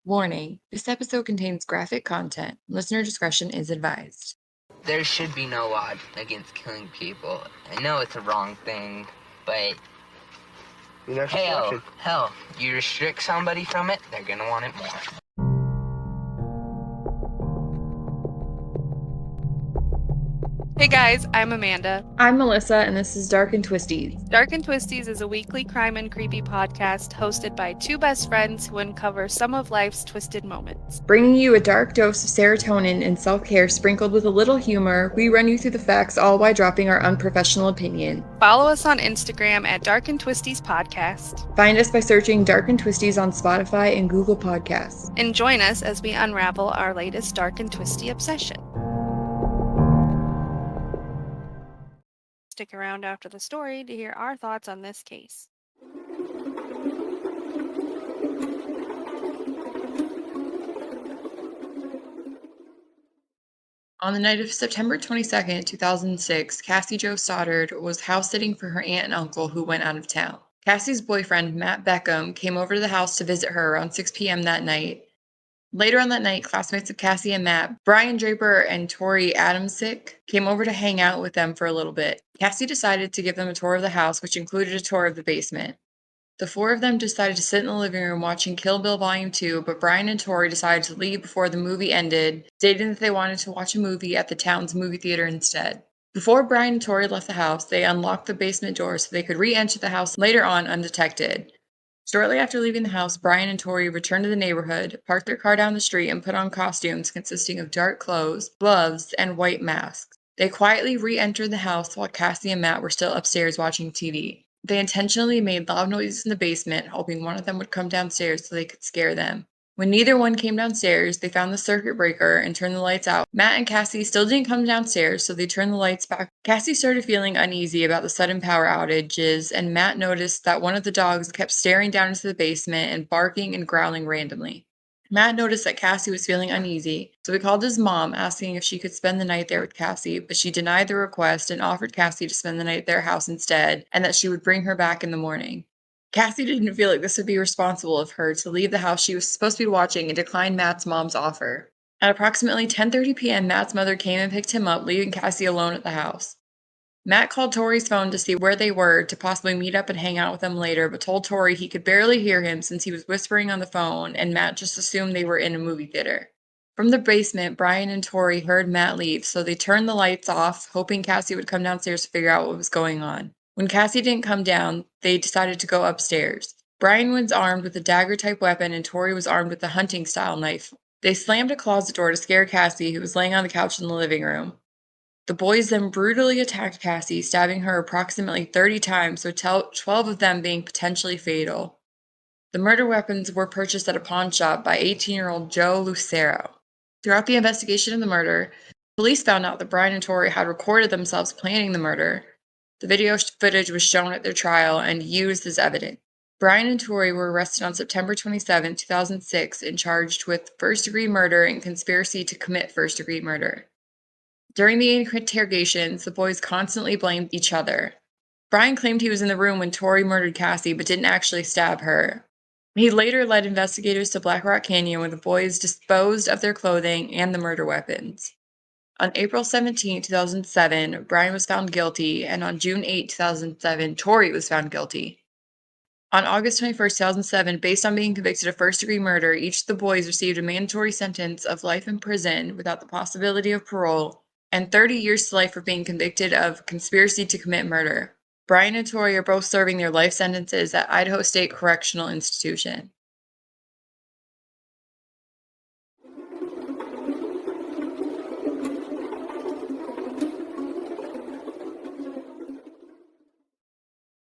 Warning, this episode contains graphic content. Listener discretion is advised. There should be no law against killing people. I know it's a wrong thing, but hell, you restrict somebody from it, they're gonna want it more. Hey guys, I'm Amanda. I'm Melissa, and this is Dark and Twisties. Dark and Twisties is a weekly crime and creepy podcast hosted by two best friends who uncover some of life's twisted moments. Bringing you a dark dose of serotonin and self-care sprinkled with a little humor, we run you through the facts all while dropping our unprofessional opinion. Follow us on Instagram at Dark and Twisties Podcast. Find us by searching Dark and Twisties on Spotify and Google Podcasts. And join us as we unravel our latest dark and twisty obsession. Stick around after the story to hear our thoughts on this case. On the night of September 22nd, 2006, Cassie Jo Stoddart was house sitting for her aunt and uncle who went out of town. Cassie's boyfriend, Matt Beckham, came over to the house to visit her around 6 p.m. that night. Later on that night, classmates of Cassie and Matt, Brian Draper and Tori Adamsick, came over to hang out with them for a little bit. Cassie decided to give them a tour of the house, which included a tour of the basement. The four of them decided to sit in the living room watching Kill Bill Volume 2, but Brian and Tori decided to leave before the movie ended, stating that they wanted to watch a movie at the town's movie theater instead. Before Brian and Tori left the house, they unlocked the basement door so they could re-enter the house later on undetected. Shortly after leaving the house, Brian and Tori returned to the neighborhood, parked their car down the street, and put on costumes consisting of dark clothes, gloves, and white masks. They quietly re-entered the house while Cassie and Matt were still upstairs watching TV. They intentionally made loud noises in the basement, hoping one of them would come downstairs so they could scare them. When neither one came downstairs, they found the circuit breaker and turned the lights out. Matt and Cassie still didn't come downstairs, so they turned the lights back. Cassie started feeling uneasy about the sudden power outages, and Matt noticed that one of the dogs kept staring down into the basement and barking and growling randomly. Matt noticed that Cassie was feeling uneasy, so he called his mom, asking if she could spend the night there with Cassie, but she denied the request and offered Cassie to spend the night at their house instead, and that she would bring her back in the morning. Cassie didn't feel like this would be responsible of her to leave the house she was supposed to be watching and declined Matt's mom's offer. At approximately 10:30 p.m., Matt's mother came and picked him up, leaving Cassie alone at the house. Matt called Tori's phone to see where they were to possibly meet up and hang out with them later, but told Tori he could barely hear him since he was whispering on the phone, and Matt just assumed they were in a movie theater. From the basement, Brian and Tori heard Matt leave, so they turned the lights off, hoping Cassie would come downstairs to figure out what was going on. When Cassie didn't come down, they decided to go upstairs. Brian was armed with a dagger-type weapon, and Tori was armed with a hunting-style knife. They slammed a closet door to scare Cassie, who was laying on the couch in the living room. The boys then brutally attacked Cassie, stabbing her approximately 30 times, with 12 of them being potentially fatal. The murder weapons were purchased at a pawn shop by 18-year-old Joe Lucero. Throughout the investigation of the murder, police found out that Brian and Tori had recorded themselves planning the murder. The video footage was shown at their trial and used as evidence. Brian and Tori were arrested on September 27, 2006, and charged with first-degree murder and conspiracy to commit first-degree murder. During the interrogations, the boys constantly blamed each other. Brian claimed he was in the room when Tori murdered Cassie, but didn't actually stab her. He later led investigators to Black Rock Canyon, where the boys disposed of their clothing and the murder weapons. On April 17, 2007, Brian was found guilty, and on June 8, 2007, Tori was found guilty. On August 21, 2007, based on being convicted of first-degree murder, each of the boys received a mandatory sentence of life in prison without the possibility of parole, and 30 years to life for being convicted of conspiracy to commit murder. Brian and Tori are both serving their life sentences at Idaho State Correctional Institution.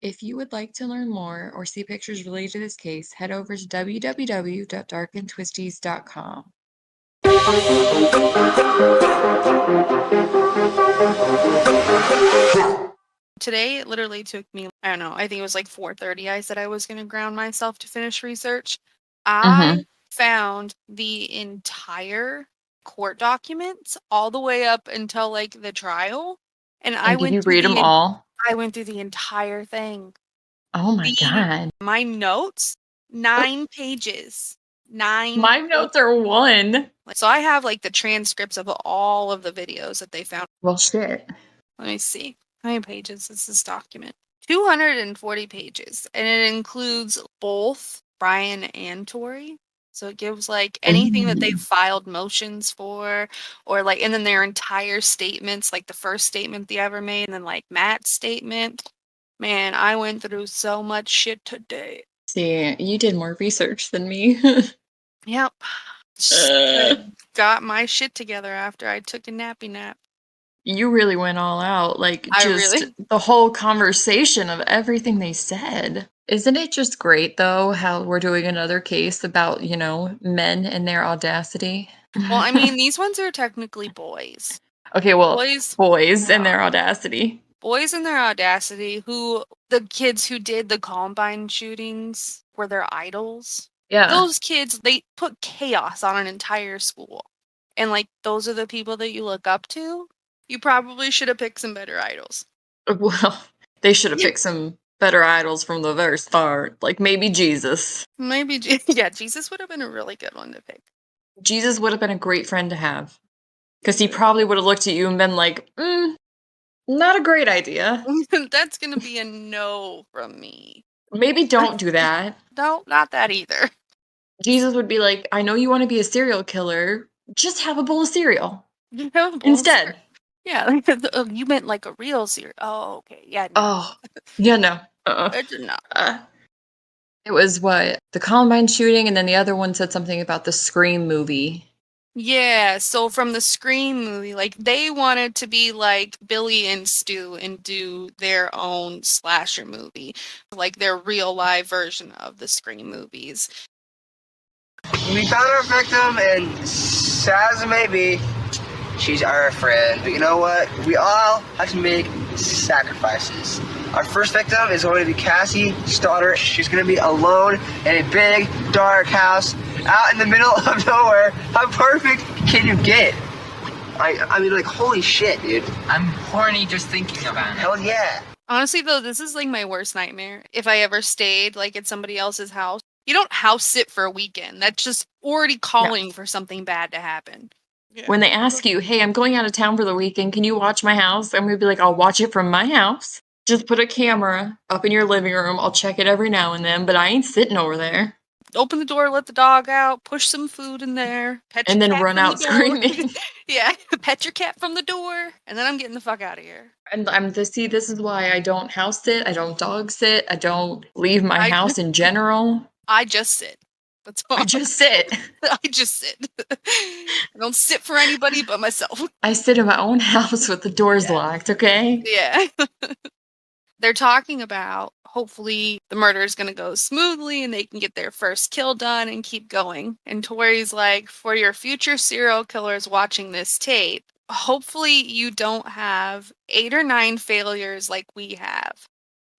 If you would like to learn more or see pictures related to this case, head over to www.darkandtwisties.com. Today, it literally took me, I don't know, I think it was like 4:30. I said I was going to ground myself to finish research. I found the entire court documents all the way up until like the trial. And Did you read them all? I went through the entire thing. Oh my God. My notes, 9 pages. 9. My notes are 1. So I have like the transcripts of all of the videos that they found. Well, shit. Let me see. How many pages is this document? 240 pages. And it includes both Brian and Tori. So it gives like anything that they filed motions for, or like, and then their entire statements, like the first statement they ever made, and then like Matt's statement. Man, I went through so much shit today. See, you did more research than me. Yep. I got my shit together after I took a nappy nap. You really went all out. Like, just the whole conversation of everything they said. Isn't it just great, though, how we're doing another case about, men and their audacity? Well, I mean, these ones are technically boys. Okay, well, boys and their audacity. Boys and their audacity, the kids who did the Columbine shootings were their idols. Yeah. Those kids, they put chaos on an entire school. And, like, those are the people that you look up to. You probably should have picked some better idols. Well, they should have picked some better idols from the very start. Like, maybe Jesus. Yeah, Jesus would have been a really good one to pick. Jesus would have been a great friend to have. Because he probably would have looked at you and been like, not a great idea. That's going to be a no from me. Maybe don't do that. No, not that either. Jesus would be like, I know you want to be a serial killer. Just have a bowl of cereal. Instead. Yeah, you meant like a real cereal. Oh, okay. Yeah. No. Oh, yeah, no. I did not. It was the Columbine shooting, and then the other one said something about the Scream movie. Yeah, so from the Scream movie, like, they wanted to be like Billy and Stu and do their own slasher movie, like their real live version of the Scream movies. We found our victim, and sad as it may be, she's our friend. But you know what? We all have to make sacrifices. Our first victim is going to be Cassie Stoddart. She's going to be alone in a big, dark house out in the middle of nowhere. How perfect can you get? I mean, like, holy shit, dude. I'm horny just thinking about it. Hell yeah. Honestly, though, this is like my worst nightmare. If I ever stayed like at somebody else's house, you don't house sit for a weekend. That's just already calling for something bad to happen. Yeah. When they ask you, hey, I'm going out of town for the weekend, can you watch my house? I'm going to be like, I'll watch it from my house. Just put a camera up in your living room. I'll check it every now and then, but I ain't sitting over there. Open the door, let the dog out, push some food in there, and then run out screaming. Yeah, pet your cat from the door, and then I'm getting the fuck out of here. And this is why I don't house sit, I don't dog sit, I don't leave my house in general. I just sit. That's all. I just sit. I just sit. I don't sit for anybody but myself. I sit in my own house with the doors locked, okay? Yeah. They're talking about hopefully the murder is going to go smoothly and they can get their first kill done and keep going. And Tori's like, for your future serial killers watching this tape, hopefully you don't have 8 or 9 failures like we have.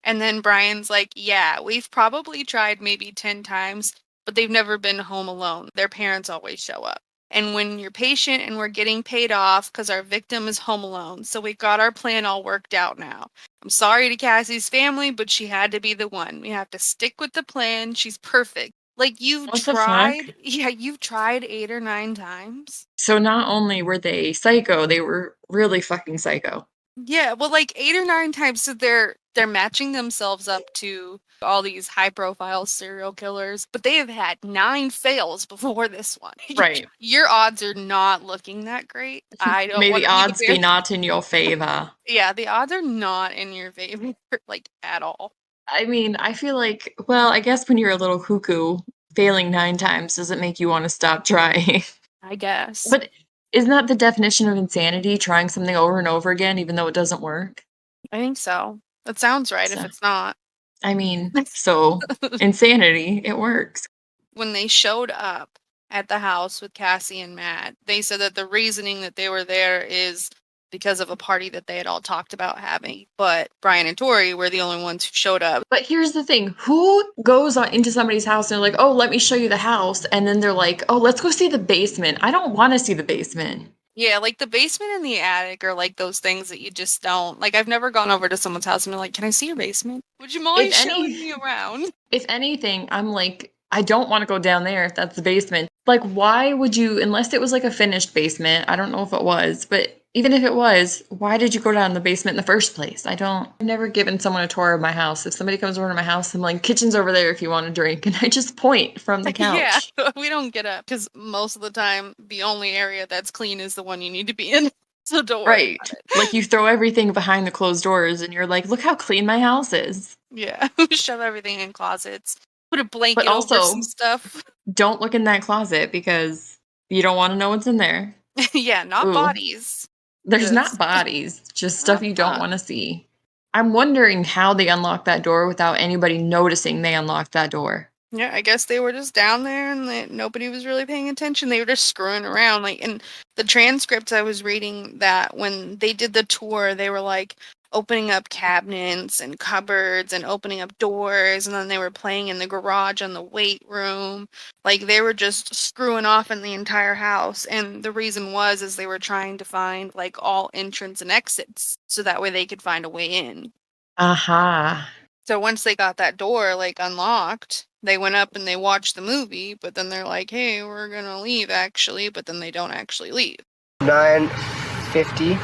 And then Brian's like, yeah, we've probably tried maybe 10 times, but they've never been home alone. Their parents always show up. And when you're patient and we're getting paid off because our victim is home alone. So we got our plan all worked out now. I'm sorry to Cassie's family, but she had to be the one. We have to stick with the plan. She's perfect. Like, you've tried. Yeah, you've tried 8 or 9 times. So not only were they psycho, they were really fucking psycho. Yeah, well, like 8 or 9 times. So they're matching themselves up to all these high-profile serial killers, but they have had 9 fails before this one. Right. Your odds are not looking that great. I don't. May the odds be not in your favor. Yeah, the odds are not in your favor, like, at all. I mean, I feel like, well, I guess when you're a little cuckoo, failing 9 times doesn't make you want to stop trying. I guess. But isn't that the definition of insanity, trying something over and over again, even though it doesn't work? I think so. That sounds right if it's not. I mean, so insanity, it works. When they showed up at the house with Cassie and Matt, they said that the reasoning that they were there is because of a party that they had all talked about having. But Brian and Tori were the only ones who showed up. But here's the thing. Who goes into somebody's house and they're like, oh, let me show you the house. And then they're like, oh, let's go see the basement. I don't want to see the basement. Yeah, like the basement and the attic are like those things that you just don't. Like, I've never gone over to someone's house and been like, can I see your basement? Would you mind showing me around? If anything, I'm like, I don't want to go down there if that's the basement. Like, why would you, unless it was like a finished basement, I don't know if it was, but even if it was, why did you go down the basement in the first place? I've never given someone a tour of my house. If somebody comes over to my house, I'm like, kitchen's over there if you want a drink. And I just point from the Yeah, couch. we don't get up because most of the time the only area that's clean is the one you need to be in. So don't worry Right. about it. Like, you throw everything behind the closed doors and you're like, look how clean my house is. Yeah, shove everything in closets. Put a But blanket over also, some stuff. don't look in that closet because you don't want to know what's in there. Yeah, not Ooh. bodies. There's not Just bodies, just stuff not you don't bodies. want to see. I'm wondering how they unlocked that door without anybody noticing they unlocked that door. Yeah, I guess they were just down there and nobody was really paying attention. They were just screwing around. Like in the transcripts I was reading that when they did the tour, they were like opening up cabinets and cupboards and opening up doors, and then they were playing in the garage and the weight room. Like they were just screwing off in the entire house. And the reason was is they were trying to find like all entrance and exits so that way they could find a way in. Aha. So once they got that door like unlocked, they went up and they watched the movie, but then they're like, "Hey, we're going to leave actually," but then they don't actually leave. 9:50,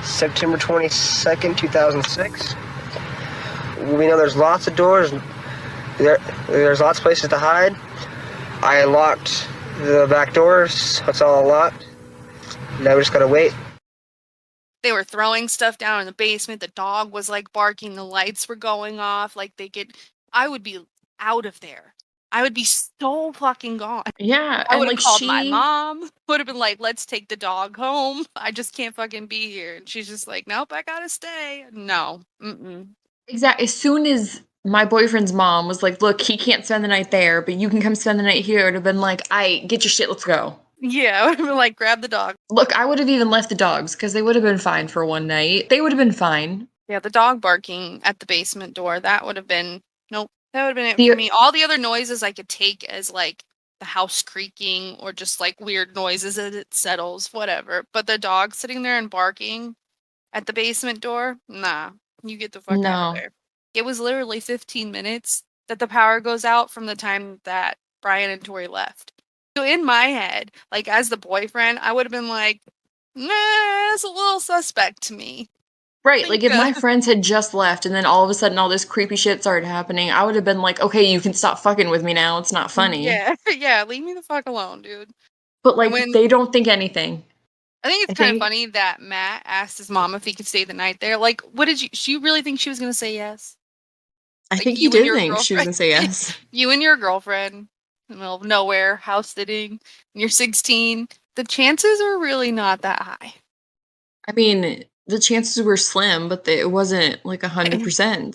September 22nd, 2006. We know there's lots of doors. There's lots of places to hide. I locked the back doors, so it's all locked. Now we just gotta wait. They were throwing stuff down in the basement. The dog was like barking. The lights were going off. Like I would be out of there. I would be so fucking gone. Yeah, I and would have like called my mom. Would have been like, "Let's take the dog home. I just can't fucking be here." And she's just like, "Nope, I gotta stay." No. Mm-mm. exactly. As soon as my boyfriend's mom was like, look, he can't spend the night there, but you can come spend the night here, it would have been like, get your shit, let's go. Yeah, I would have been like, "Grab the dog." Look, I would have even left the dogs because they would have been fine for one night. They would have been fine. Yeah, the dog barking at the basement door, that would have been, nope, that would have been it The- for me. All the other noises I could take as like the house creaking or just like weird noises as it settles, whatever. But the dog sitting there and barking at the basement door, nah, you get the fuck out No. of there. It was literally 15 minutes that the power goes out from the time that Brian and Tori left. So in my head, like as the boyfriend, I would have been like, nah, it's a little suspect to me. Right, like if my friends had just left and then all of a sudden all this creepy shit started happening, I would have been like, okay, you can stop fucking with me now. It's not funny. Yeah, yeah, leave me the fuck alone, dude. But like, when- they don't think anything. I think it's kind of funny that Matt asked his mom if he could stay the night there. Like, what did you really think she was going to say yes? I Like, think he you and did your think she was going to say yes. You and your girlfriend in the middle of nowhere, house sitting, and you're 16. The chances are really not that high. I mean, the chances were slim, but it wasn't like 100%.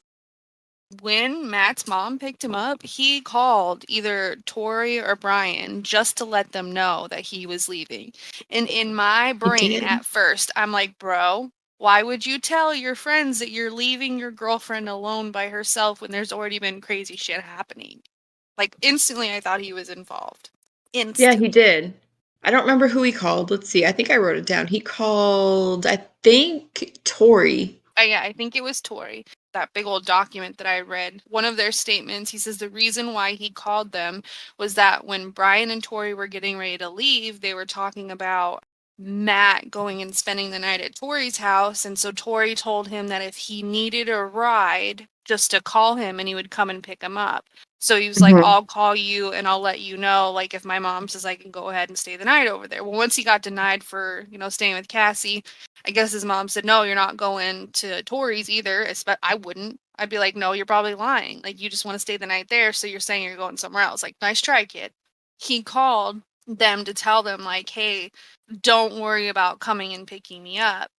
When Matt's mom picked him up, he called either Tori or Brian just to let them know that he was leaving. And in my brain at first, I'm like, bro, why would you tell your friends that you're leaving your girlfriend alone by herself when there's already been crazy shit happening? Like, instantly, I thought he was involved. Instantly. Yeah, he did. I don't remember who he called. Let's see. I think I wrote it down. He called, I think, Tori. Yeah, I think it was Tori. That big old document that I read, one of their statements, he says the reason why he called them was that when Brian and Tori were getting ready to leave, they were talking about Matt going and spending the night at Tori's house. And so Tori told him that if he needed a ride, just to call him and he would come and pick him up. So he was like, I'll call you and I'll let you know, like, if my mom says I can go ahead and stay the night over there. Well, once he got denied for, staying with Cassie, I guess his mom said, no, you're not going to Tori's either. I wouldn't. I'd be like, no, you're probably lying. Like, you just want to stay the night there, so you're saying you're going somewhere else. Like, nice try, kid. He called them to tell them, like, hey, don't worry about coming and picking me up.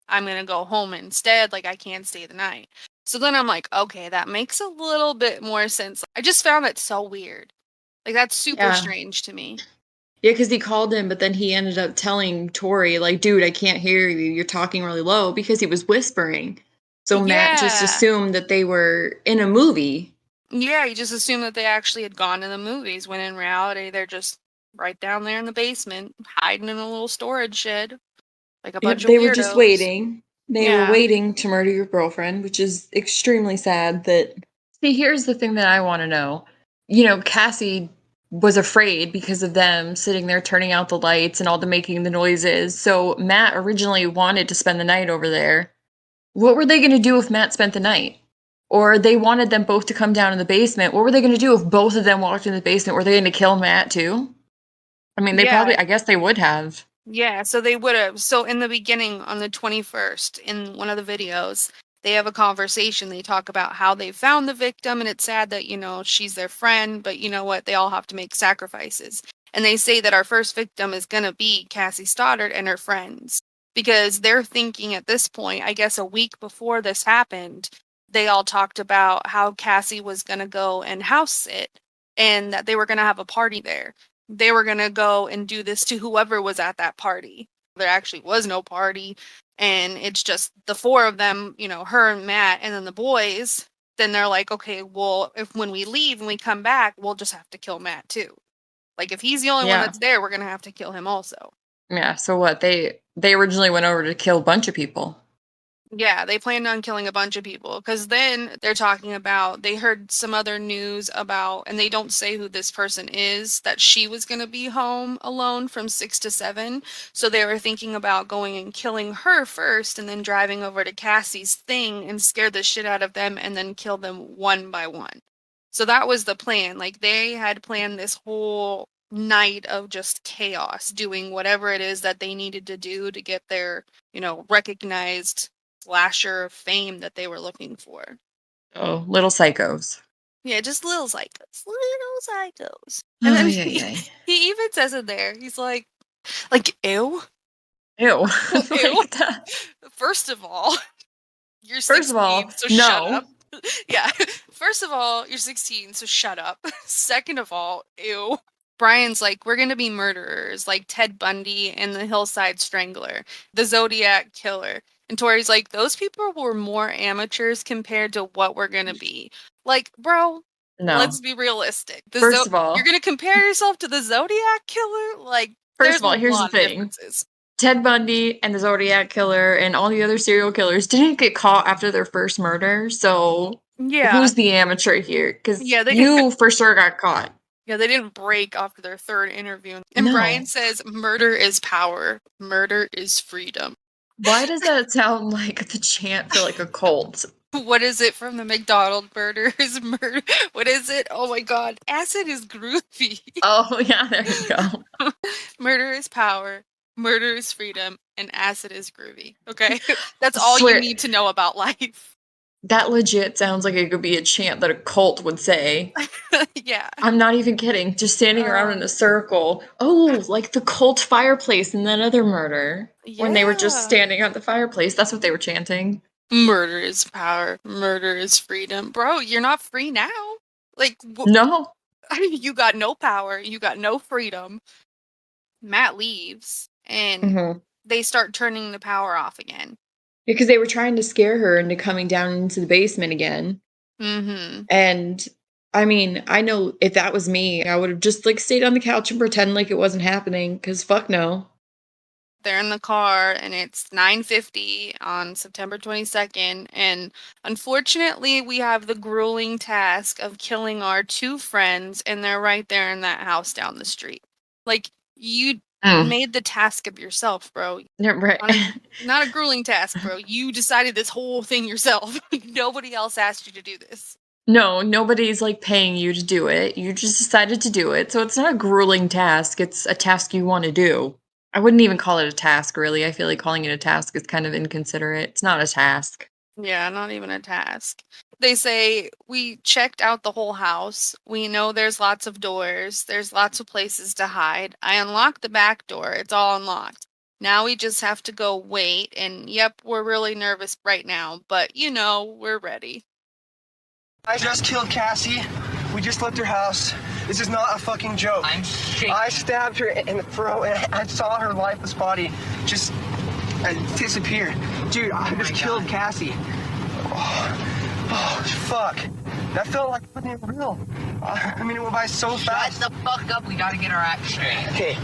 I'm going to go home instead. Like, I can't stay the night. So then I'm like, okay, that makes a little bit more sense. I just found that so weird. Like, that's super strange to me. Yeah, because he called him, but then he ended up telling Tori, like, dude, I can't hear you. You're talking really low, because he was whispering. So Matt just assumed that they were in a movie. Yeah, he just assumed that they actually had gone to the movies, when in reality, they're just right down there in the basement, hiding in a little storage shed. Like a bunch of weirdos. They were just waiting. They were waiting to murder your girlfriend, which is extremely sad that... See, here's the thing that I want to know. Cassie was afraid because of them sitting there turning out the lights and all the making the noises. So Matt originally wanted to spend the night over there. What were they going to do if Matt spent the night? Or they wanted them both to come down in the basement. What were they going to do if both of them walked in the basement? Were they going to kill Matt too? I mean, I guess they would have. Yeah, so they would have. So in the beginning, on the 21st, in one of the videos, they have a conversation. They talk about how they found the victim, and it's sad that, she's their friend, but you know what? They all have to make sacrifices. And they say that our first victim is going to be Cassie Stoddart and her friends. Because they're thinking at this point, I guess a week before this happened, they all talked about how Cassie was going to go and house sit and that they were going to have a party there. They were going to go and do this to whoever was at that party. There actually was no party. And it's just the four of them, her and Matt, and then the boys. Then they're like, okay, well, if when we leave and we come back, we'll just have to kill Matt too. Like, if he's the only one that's there, we're going to have to kill him also. Yeah, so what? They originally went over to kill a bunch of people. Yeah, they planned on killing a bunch of people because then they're talking about, they heard some other news about, and they don't say who this person is, that she was going to be home alone from 6 to 7. So they were thinking about going and killing her first and then driving over to Cassie's thing and scare the shit out of them and then kill them one by one. So that was the plan. Like, they had planned this whole night of just chaos, doing whatever it is that they needed to do to get their, recognized slasher fame that they were looking for. Oh, little psychos. Yeah, just little psychos. Little psychos. And then he even says it there. He's like, ew. Ew. Ew. First of all, you're 16, so shut up. Yeah. First of all, you're 16, so shut up. Second of all, ew. Brian's like, we're going to be murderers, like Ted Bundy and the Hillside Strangler, the Zodiac Killer. And Tori's like, those people were more amateurs compared to what we're going to be. Like, bro, let's be realistic. First of all, you're going to compare yourself to the Zodiac Killer? Like, first of all, here's the thing. Ted Bundy and the Zodiac Killer and all the other serial killers didn't get caught after their first murder. So who's the amateur here? Because you for sure got caught. Yeah, they didn't break after their third interview. And Brian says, murder is power. Murder is freedom. Why does that sound like the chant for like a cult? What is it from the McDonald's murder is murder? What is it? Oh my god. Acid is groovy. Oh yeah, there you go. Murder is power. Murder is freedom. And acid is groovy. Okay? That's all you need to know about life. That legit sounds like it could be a chant that a cult would say. Yeah. I'm not even kidding. Just standing around in a circle. Oh, like the cult fireplace in that other murder. Yeah. When they were just standing at the fireplace. That's what they were chanting. Murder is power. Murder is freedom. Bro, you're not free now. Like, no. You got no power. You got no freedom. Matt leaves. And they start turning the power off again. Because they were trying to scare her into coming down into the basement again. Mm-hmm. And, I mean, I know if that was me, I would have just, stayed on the couch and pretend like it wasn't happening. Because fuck no. They're in the car, and it's 9:50 on September 22nd. And, unfortunately, we have the grueling task of killing our two friends, and they're right there in that house down the street. Like, you made the task of yourself, bro. Right. Not a grueling task, bro. You decided this whole thing yourself. Nobody else asked you to do this. No, nobody's paying you to do it. You just decided to do it. So it's not a grueling task. It's a task you want to do. I wouldn't even call it a task, really. I feel like calling it a task is kind of inconsiderate. It's not a task. Yeah, not even a task. They say, we checked out the whole house. We know there's lots of doors. There's lots of places to hide. I unlocked the back door. It's all unlocked. Now we just have to go wait. And yep, we're really nervous right now. But, we're ready. I just killed Cassie. We just left her house. This is not a fucking joke. I'm shaking. I stabbed her in the throat and I saw her lifeless body just disappear. Dude, I just killed Cassie. Oh, fuck. That felt like it wasn't even real. I mean, it went by so fast. Shut the fuck up. We gotta get our act straight. Okay.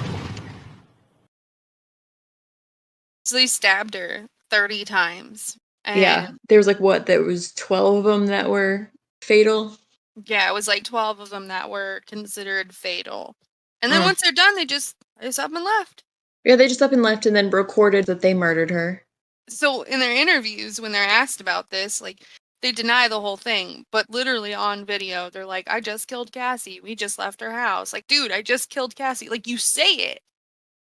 So they stabbed her 30 times. And yeah. There was there was 12 of them that were fatal. Yeah, it was like 12 of them that were considered fatal. And then once they're done, they just up and left. Yeah, they just up and left and then recorded that they murdered her. So in their interviews, when they're asked about this, like, they deny the whole thing, but literally on video, they're like, I just killed Cassie. We just left her house. Like, dude, I just killed Cassie. Like, you say it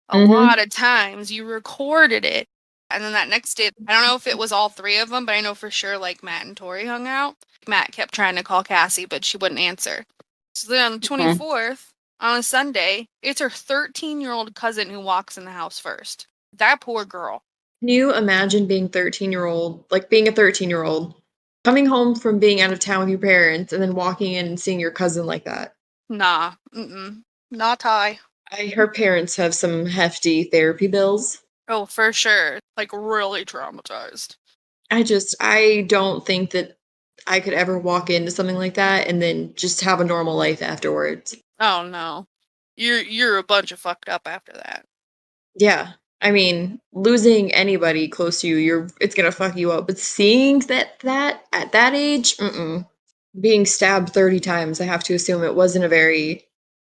a lot of times. You recorded it. And then that next day, I don't know if it was all three of them, but I know for sure, like, Matt and Tori hung out. Matt kept trying to call Cassie, but she wouldn't answer. So then on the 24th, on a Sunday, it's her 13-year-old cousin who walks in the house first. That poor girl. Can you imagine being being a 13-year-old, coming home from being out of town with your parents and then walking in and seeing your cousin like that? Nah. Not Ty. Her parents have some hefty therapy bills. Oh, for sure. Like, really traumatized. I don't think that I could ever walk into something like that and then just have a normal life afterwards. Oh, no. You're a bunch of fucked up after that. Yeah. I mean, losing anybody close to you, it's gonna fuck you up. But seeing that at that age, being stabbed 30 times, I have to assume it wasn't a very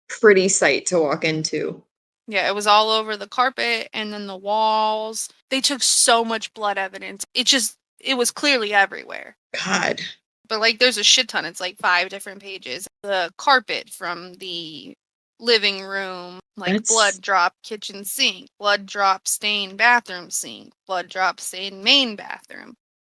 pretty sight to walk into. Yeah, it was all over the carpet and then the walls. They took so much blood evidence. It was clearly everywhere. God. But, like, there's a shit ton. It's like 5 different pages. The carpet from the living room, like, blood drop kitchen sink, blood drop stain bathroom sink, blood drop stain main bathroom.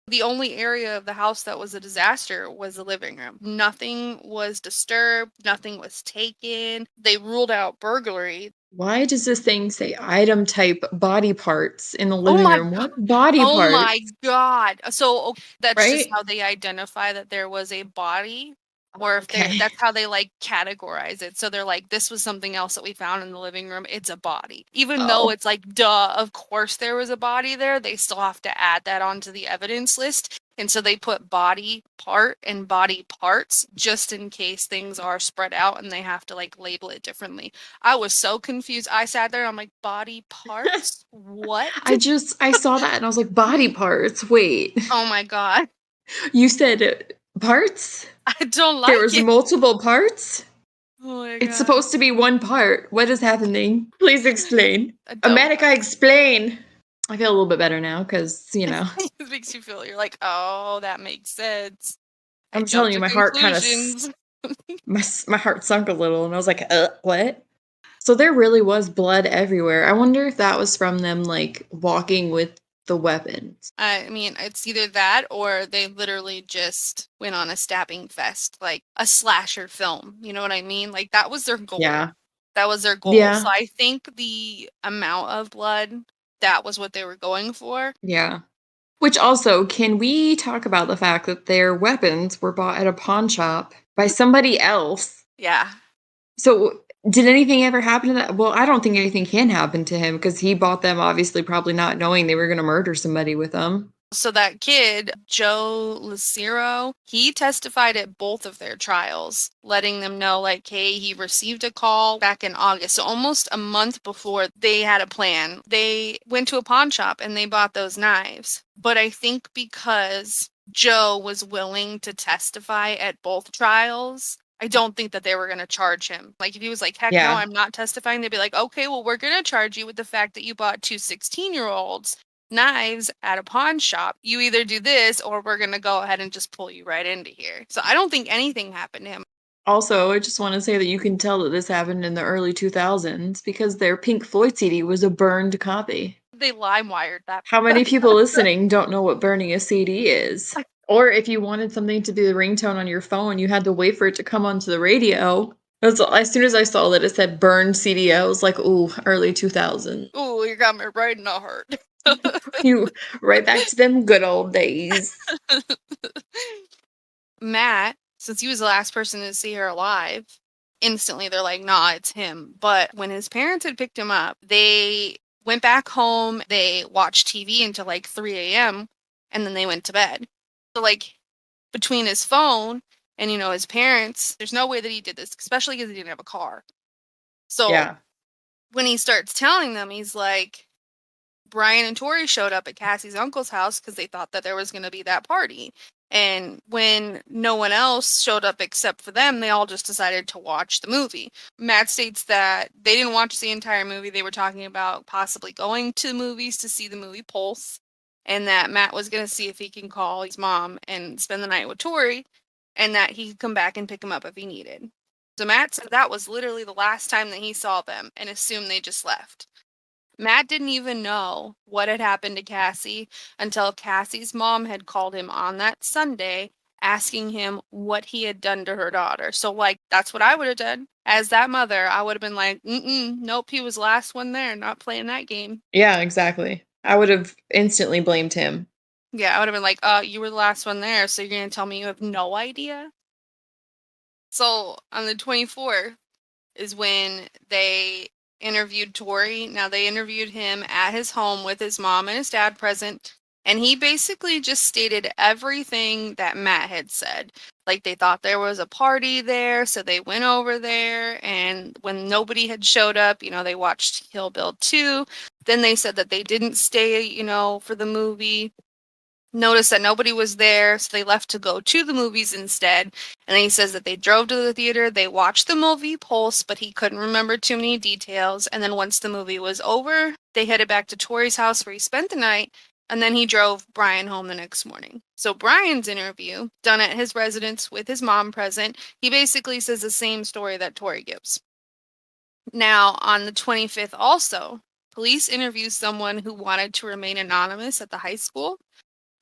The only area of the house that was a disaster was the living room. Nothing was disturbed. Nothing was taken. They ruled out burglary. Why does this thing say item type body parts in the living room? What body parts? Oh my God. So that's just Right? how they identify that there was a body, or if that's how they, like, categorize it. So they're like, this was something else that we found in the living room. It's a body. Even though it's like, duh, of course there was a body there, they still have to add that onto the evidence list. And so they put body part and body parts just in case things are spread out and they have to, like, label it differently. I was so confused. I sat there and I'm like, body parts? What? I saw that and I was like, body parts? Wait. Oh my God. You said parts? I don't like it. There was multiple parts? Oh my God. It's supposed to be one part. What is happening? Please explain. America, explain. I feel a little bit better now because, It makes you feel, you're like, oh, that makes sense. I'm telling you, my heart kind of, my heart sunk a little and I was like, what? So there really was blood everywhere. I wonder if that was from them, like, walking with the weapons. I mean, it's either that or they literally just went on a stabbing fest, like a slasher film. You know what I mean? Like, that was their goal. Yeah. That was their goal. Yeah. So I think the amount of blood, that was what they were going for. Yeah. Which also, can we talk about the fact that their weapons were bought at a pawn shop by somebody else? Yeah. So did anything ever happen to that? Well, I don't think anything can happen to him because he bought them obviously probably not knowing they were going to murder somebody with them. So that kid, Joe Lucero, he testified at both of their trials, letting them know, like, hey, he received a call back in August. So almost a month before they had a plan, they went to a pawn shop and they bought those knives. But I think because Joe was willing to testify at both trials, I don't think that they were going to charge him. Like, if he was like, heck no, I'm not testifying, they'd be like, okay, well, we're going to charge you with the fact that you bought 2 16-year-olds knives at a pawn shop. You either do this or we're going to go ahead and just pull you right into here. So I don't think anything happened to him. Also, I just want to say that you can tell that this happened in the early 2000s because their Pink Floyd CD was a burned copy. They LimeWired that. How many people listening don't know what burning a CD is? Or if you wanted something to be the ringtone on your phone, you had to wait for it to come onto the radio. As soon as I saw that it said burned CD, I was like, ooh, early 2000s. Ooh, you got me right in the heart. You right back to them good old days. Matt, since he was the last person to see her alive, instantly they're like, nah, it's him. But when his parents had picked him up, they went back home, they watched TV until like 3 a.m., and then they went to bed. So, like, between his phone and, his parents, there's no way that he did this, especially because he didn't have a car. So when he starts telling them, he's like, Brian and Tori showed up at Cassie's uncle's house because they thought that there was going to be that party. And when no one else showed up except for them, they all just decided to watch the movie. Matt states that they didn't watch the entire movie. They were talking about possibly going to the movies to see the movie Pulse, and that Matt was going to see if he can call his mom and spend the night with Tori, and that he could come back and pick him up if he needed. So Matt said that was literally the last time that he saw them and assumed they just left. Matt didn't even know what had happened to Cassie until Cassie's mom had called him on that Sunday asking him what he had done to her daughter. So, like, that's what I would have done. As that mother, I would have been like, nope, he was last one there, not playing that game. Yeah, exactly. I would have instantly blamed him. Yeah, I would have been like, you were the last one there, so you're going to tell me you have no idea? So, on the 24th is when they interviewed Tori. Now, they interviewed him at his home with his mom and his dad present, and he basically just stated everything that Matt had said. Like, they thought there was a party there, so they went over there, and when nobody had showed up, they watched Kill Bill 2. Then they said that they didn't stay, for the movie. Noticed that nobody was there, so they left to go to the movies instead. And then he says that they drove to the theater, they watched the movie Pulse, but he couldn't remember too many details. And then once the movie was over, they headed back to Tori's house where he spent the night, and then he drove Brian home the next morning. So Brian's interview, done at his residence with his mom present, he basically says the same story that Tori gives. Now, on the 25th also, police interview someone who wanted to remain anonymous at the high school.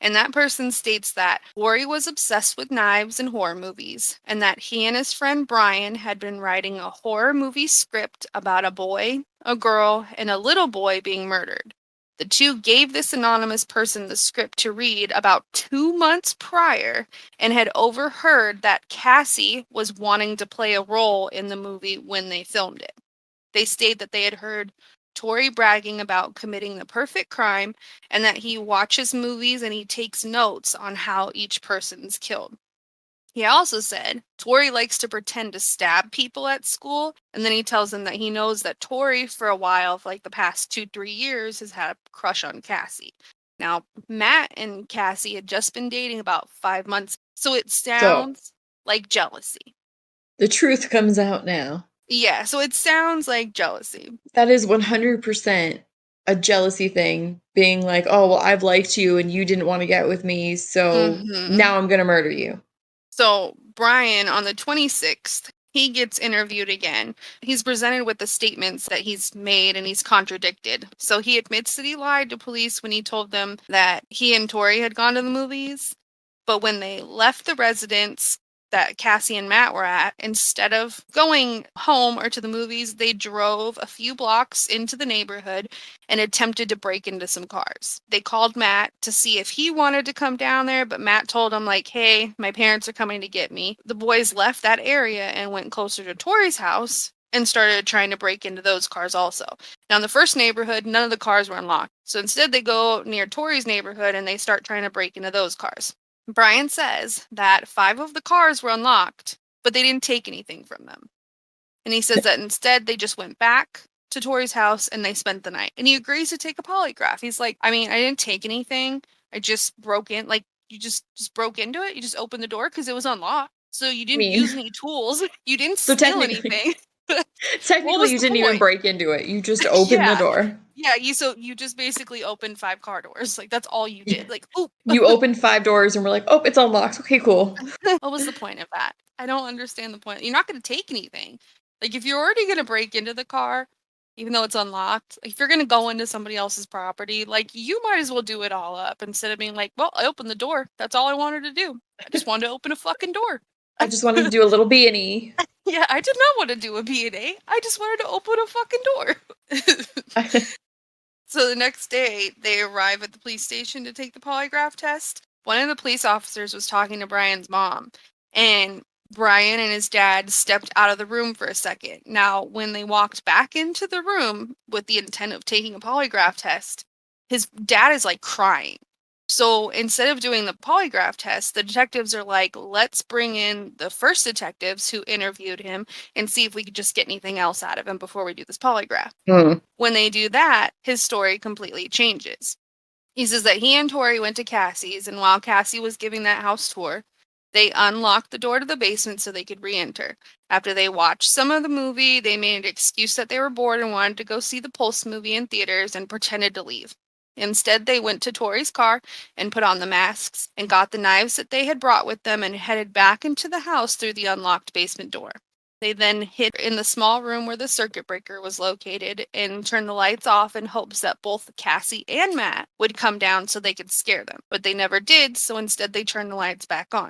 And that person states that Tori was obsessed with knives and horror movies, and that he and his friend Brian had been writing a horror movie script about a boy, a girl, and a little boy being murdered. The two gave this anonymous person the script to read about 2 months prior and had overheard that Cassie was wanting to play a role in the movie when they filmed it. They state that they had heard Tori bragging about committing the perfect crime and that he watches movies and he takes notes on how each person's killed. He also said Tori likes to pretend to stab people at school, and then he tells them that he knows that Tori, for a while, for like the past 2-3 years, has had a crush on Cassie. Now, Matt and Cassie had just been dating about 5 months, so it sounds like jealousy. The truth comes out now. Yeah, so it sounds like jealousy. That is 100% a jealousy thing, being like, oh, well, I've liked you and you didn't want to get with me, so now I'm going to murder you. So Brian, on the 26th, he gets interviewed again. He's presented with the statements that he's made and he's contradicted. So he admits that he lied to police when he told them that he and Tori had gone to the movies. But when they left the residence that Cassie and Matt were at, instead of going home or to the movies, they drove a few blocks into the neighborhood and attempted to break into some cars. They called Matt to see if he wanted to come down there, but Matt told him, like, hey, my parents are coming to get me. The boys left that area and went closer to Tori's house and started trying to break into those cars also. Now, in the first neighborhood, none of the cars were unlocked. So instead, they go near Tori's neighborhood and they start trying to break into those cars. Brian says that 5 of the cars were unlocked, but they didn't take anything from them. And he says that instead they just went back to Tori's house and they spent the night. And he agrees to take a polygraph. He's like, I mean, I didn't take anything. I just broke in. Like, you just broke into it? You just opened the door because it was unlocked. So you didn't use any tools. You didn't steal anything. Technically, you didn't even break into it. You just opened the door. Yeah, you just basically opened 5 car doors. Like, that's all you did. Like, oh. You opened 5 doors and were like, oh, it's unlocked. Okay, cool. What was the point of that? I don't understand the point. You're not going to take anything. Like, if you're already going to break into the car, even though it's unlocked, if you're going to go into somebody else's property, like, you might as well do it all up instead of being like, well, I opened the door. That's all I wanted to do. I just wanted to open a fucking door. I just wanted to do a little B&E. Yeah, I did not want to do a B&A. I just wanted to open a fucking door. So the next day, they arrive at the police station to take the polygraph test. One of the police officers was talking to Brian's mom, and Brian and his dad stepped out of the room for a second. Now, when they walked back into the room with the intent of taking a polygraph test, his dad is like crying. So instead of doing the polygraph test, the detectives are like, let's bring in the first detectives who interviewed him and see if we could just get anything else out of him before we do this polygraph. When they do that, his story completely changes. He says that he and Tori went to Cassie's, and while Cassie was giving that house tour, they unlocked the door to the basement so they could re-enter. After they watched some of the movie, they made an excuse that they were bored and wanted to go see the Pulse movie in theaters and pretended to leave. Instead, they went to Tori's car and put on the masks and got the knives that they had brought with them and headed back into the house through the unlocked basement door. They then hid in the small room where the circuit breaker was located and turned the lights off in hopes that both Cassie and Matt would come down so they could scare them. But they never did, so instead they turned the lights back on.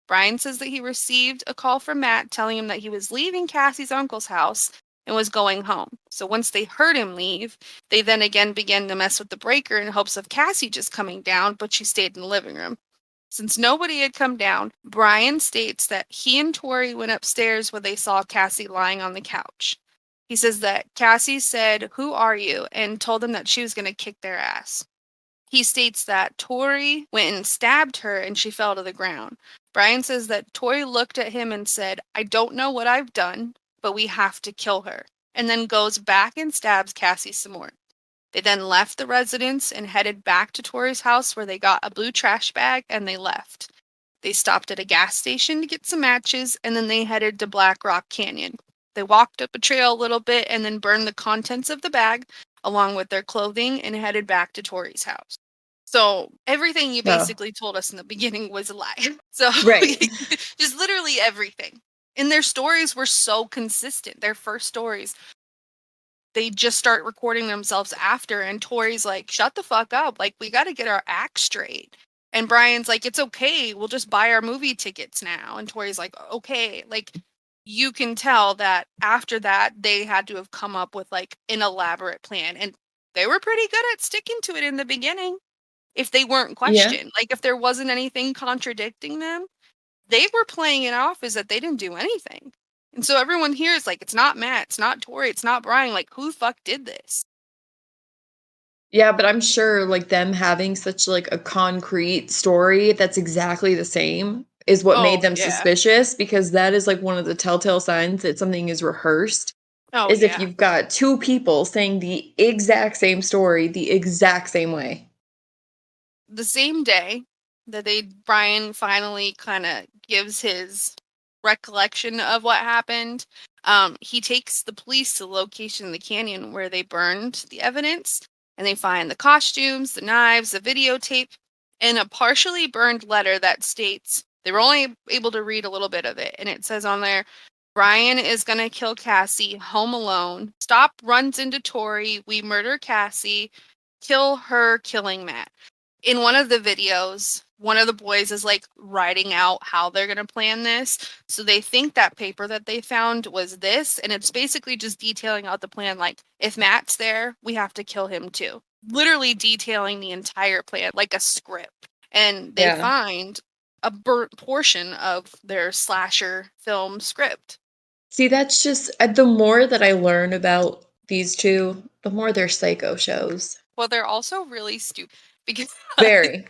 Brian says that he received a call from Matt telling him that he was leaving Cassie's uncle's house and was going home. So once they heard him leave, they then again began to mess with the breaker in hopes of Cassie just coming down, but she stayed in the living room. Since nobody had come down, Brian states that he and Tori went upstairs where they saw Cassie lying on the couch. He says that Cassie said, "Who are you?" and told them that she was going to kick their ass. He states that Tori went and stabbed her and she fell to the ground. Brian says that Tori looked at him and said, "I don't know what I've done, but we have to kill her," and then goes back and stabs Cassie some more. They then left the residence and headed back to Tori's house where they got a blue trash bag and they left. They stopped at a gas station to get some matches and then they headed to Black Rock Canyon. They walked up a trail a little bit and then burned the contents of the bag along with their clothing and headed back to Tori's house. So everything you basically told us in the beginning was a lie. So Right. just literally everything. And their stories were so consistent. Their first stories, they just start recording themselves after, and Tori's like, "Shut the fuck up. Like, we got to get our act straight." And Brian's like, "It's okay. We'll just buy our movie tickets now." And Tori's like, "Okay." Like, you can tell that after that, they had to have come up with like an elaborate plan. And they were pretty good at sticking to it in the beginning. If they weren't questioned, like if there wasn't anything contradicting them, they were playing it off as that they didn't do anything. And so everyone here is like, it's not Matt, it's not Tori, it's not Brian. Like, who the fuck did this? Yeah, but I'm sure like them having such like a concrete story that's exactly the same is what made them suspicious, because that is like one of the telltale signs that something is rehearsed. Oh, is if you've got two people saying the exact same story the exact same way. The same day that Brian finally kind of gives his recollection of what happened, he takes the police to the location in the canyon where they burned the evidence, and they find the costumes, the knives, the videotape, and a partially burned letter that states, they were only able to read a little bit of it, and it says on there, "Brian is going to kill Cassie, home alone. Stop runs into Tori. We murder Cassie. Kill her, killing Matt." In one of the videos, one of the boys is like writing out how they're going to plan this. So they think that paper that they found was this. And it's basically just detailing out the plan. Like, if Matt's there, we have to kill him too. Literally detailing the entire plan like a script. And they find a burnt portion of their slasher film script. See, that's just the more that I learn about these two, the more they're psycho shows. Well, they're also really stupid because very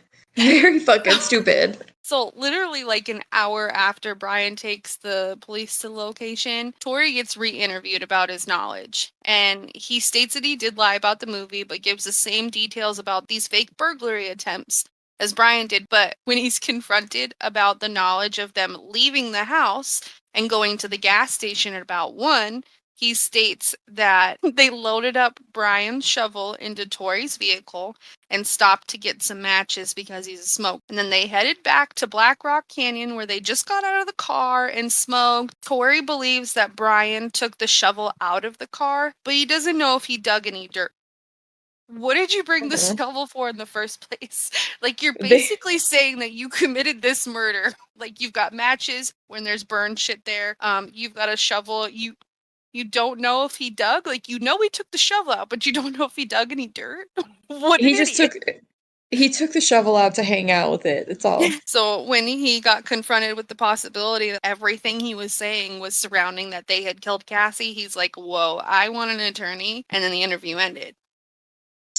fucking stupid. So literally like an hour after Brian takes the police to the location, Tori gets re-interviewed about his knowledge. And he states that he did lie about the movie, but gives the same details about these fake burglary attempts as Brian did. But when he's confronted about the knowledge of them leaving the house and going to the gas station at about 1, he states that they loaded up Brian's shovel into Tori's vehicle and stopped to get some matches because he's a smoker. And then they headed back to Black Rock Canyon where they just got out of the car and smoked. Tori believes that Brian took the shovel out of the car, but he doesn't know if he dug any dirt. What did you bring the shovel for in the first place? Like, you're basically saying that you committed this murder. Like, you've got matches when there's burned shit there. You've got a shovel. You don't know if he dug? Like, you know he took the shovel out, but you don't know if he dug any dirt? What he took the shovel out to hang out with it. That's all. So when he got confronted with the possibility that everything he was saying was surrounding that they had killed Cassie, he's like, whoa, I want an attorney. And then the interview ended.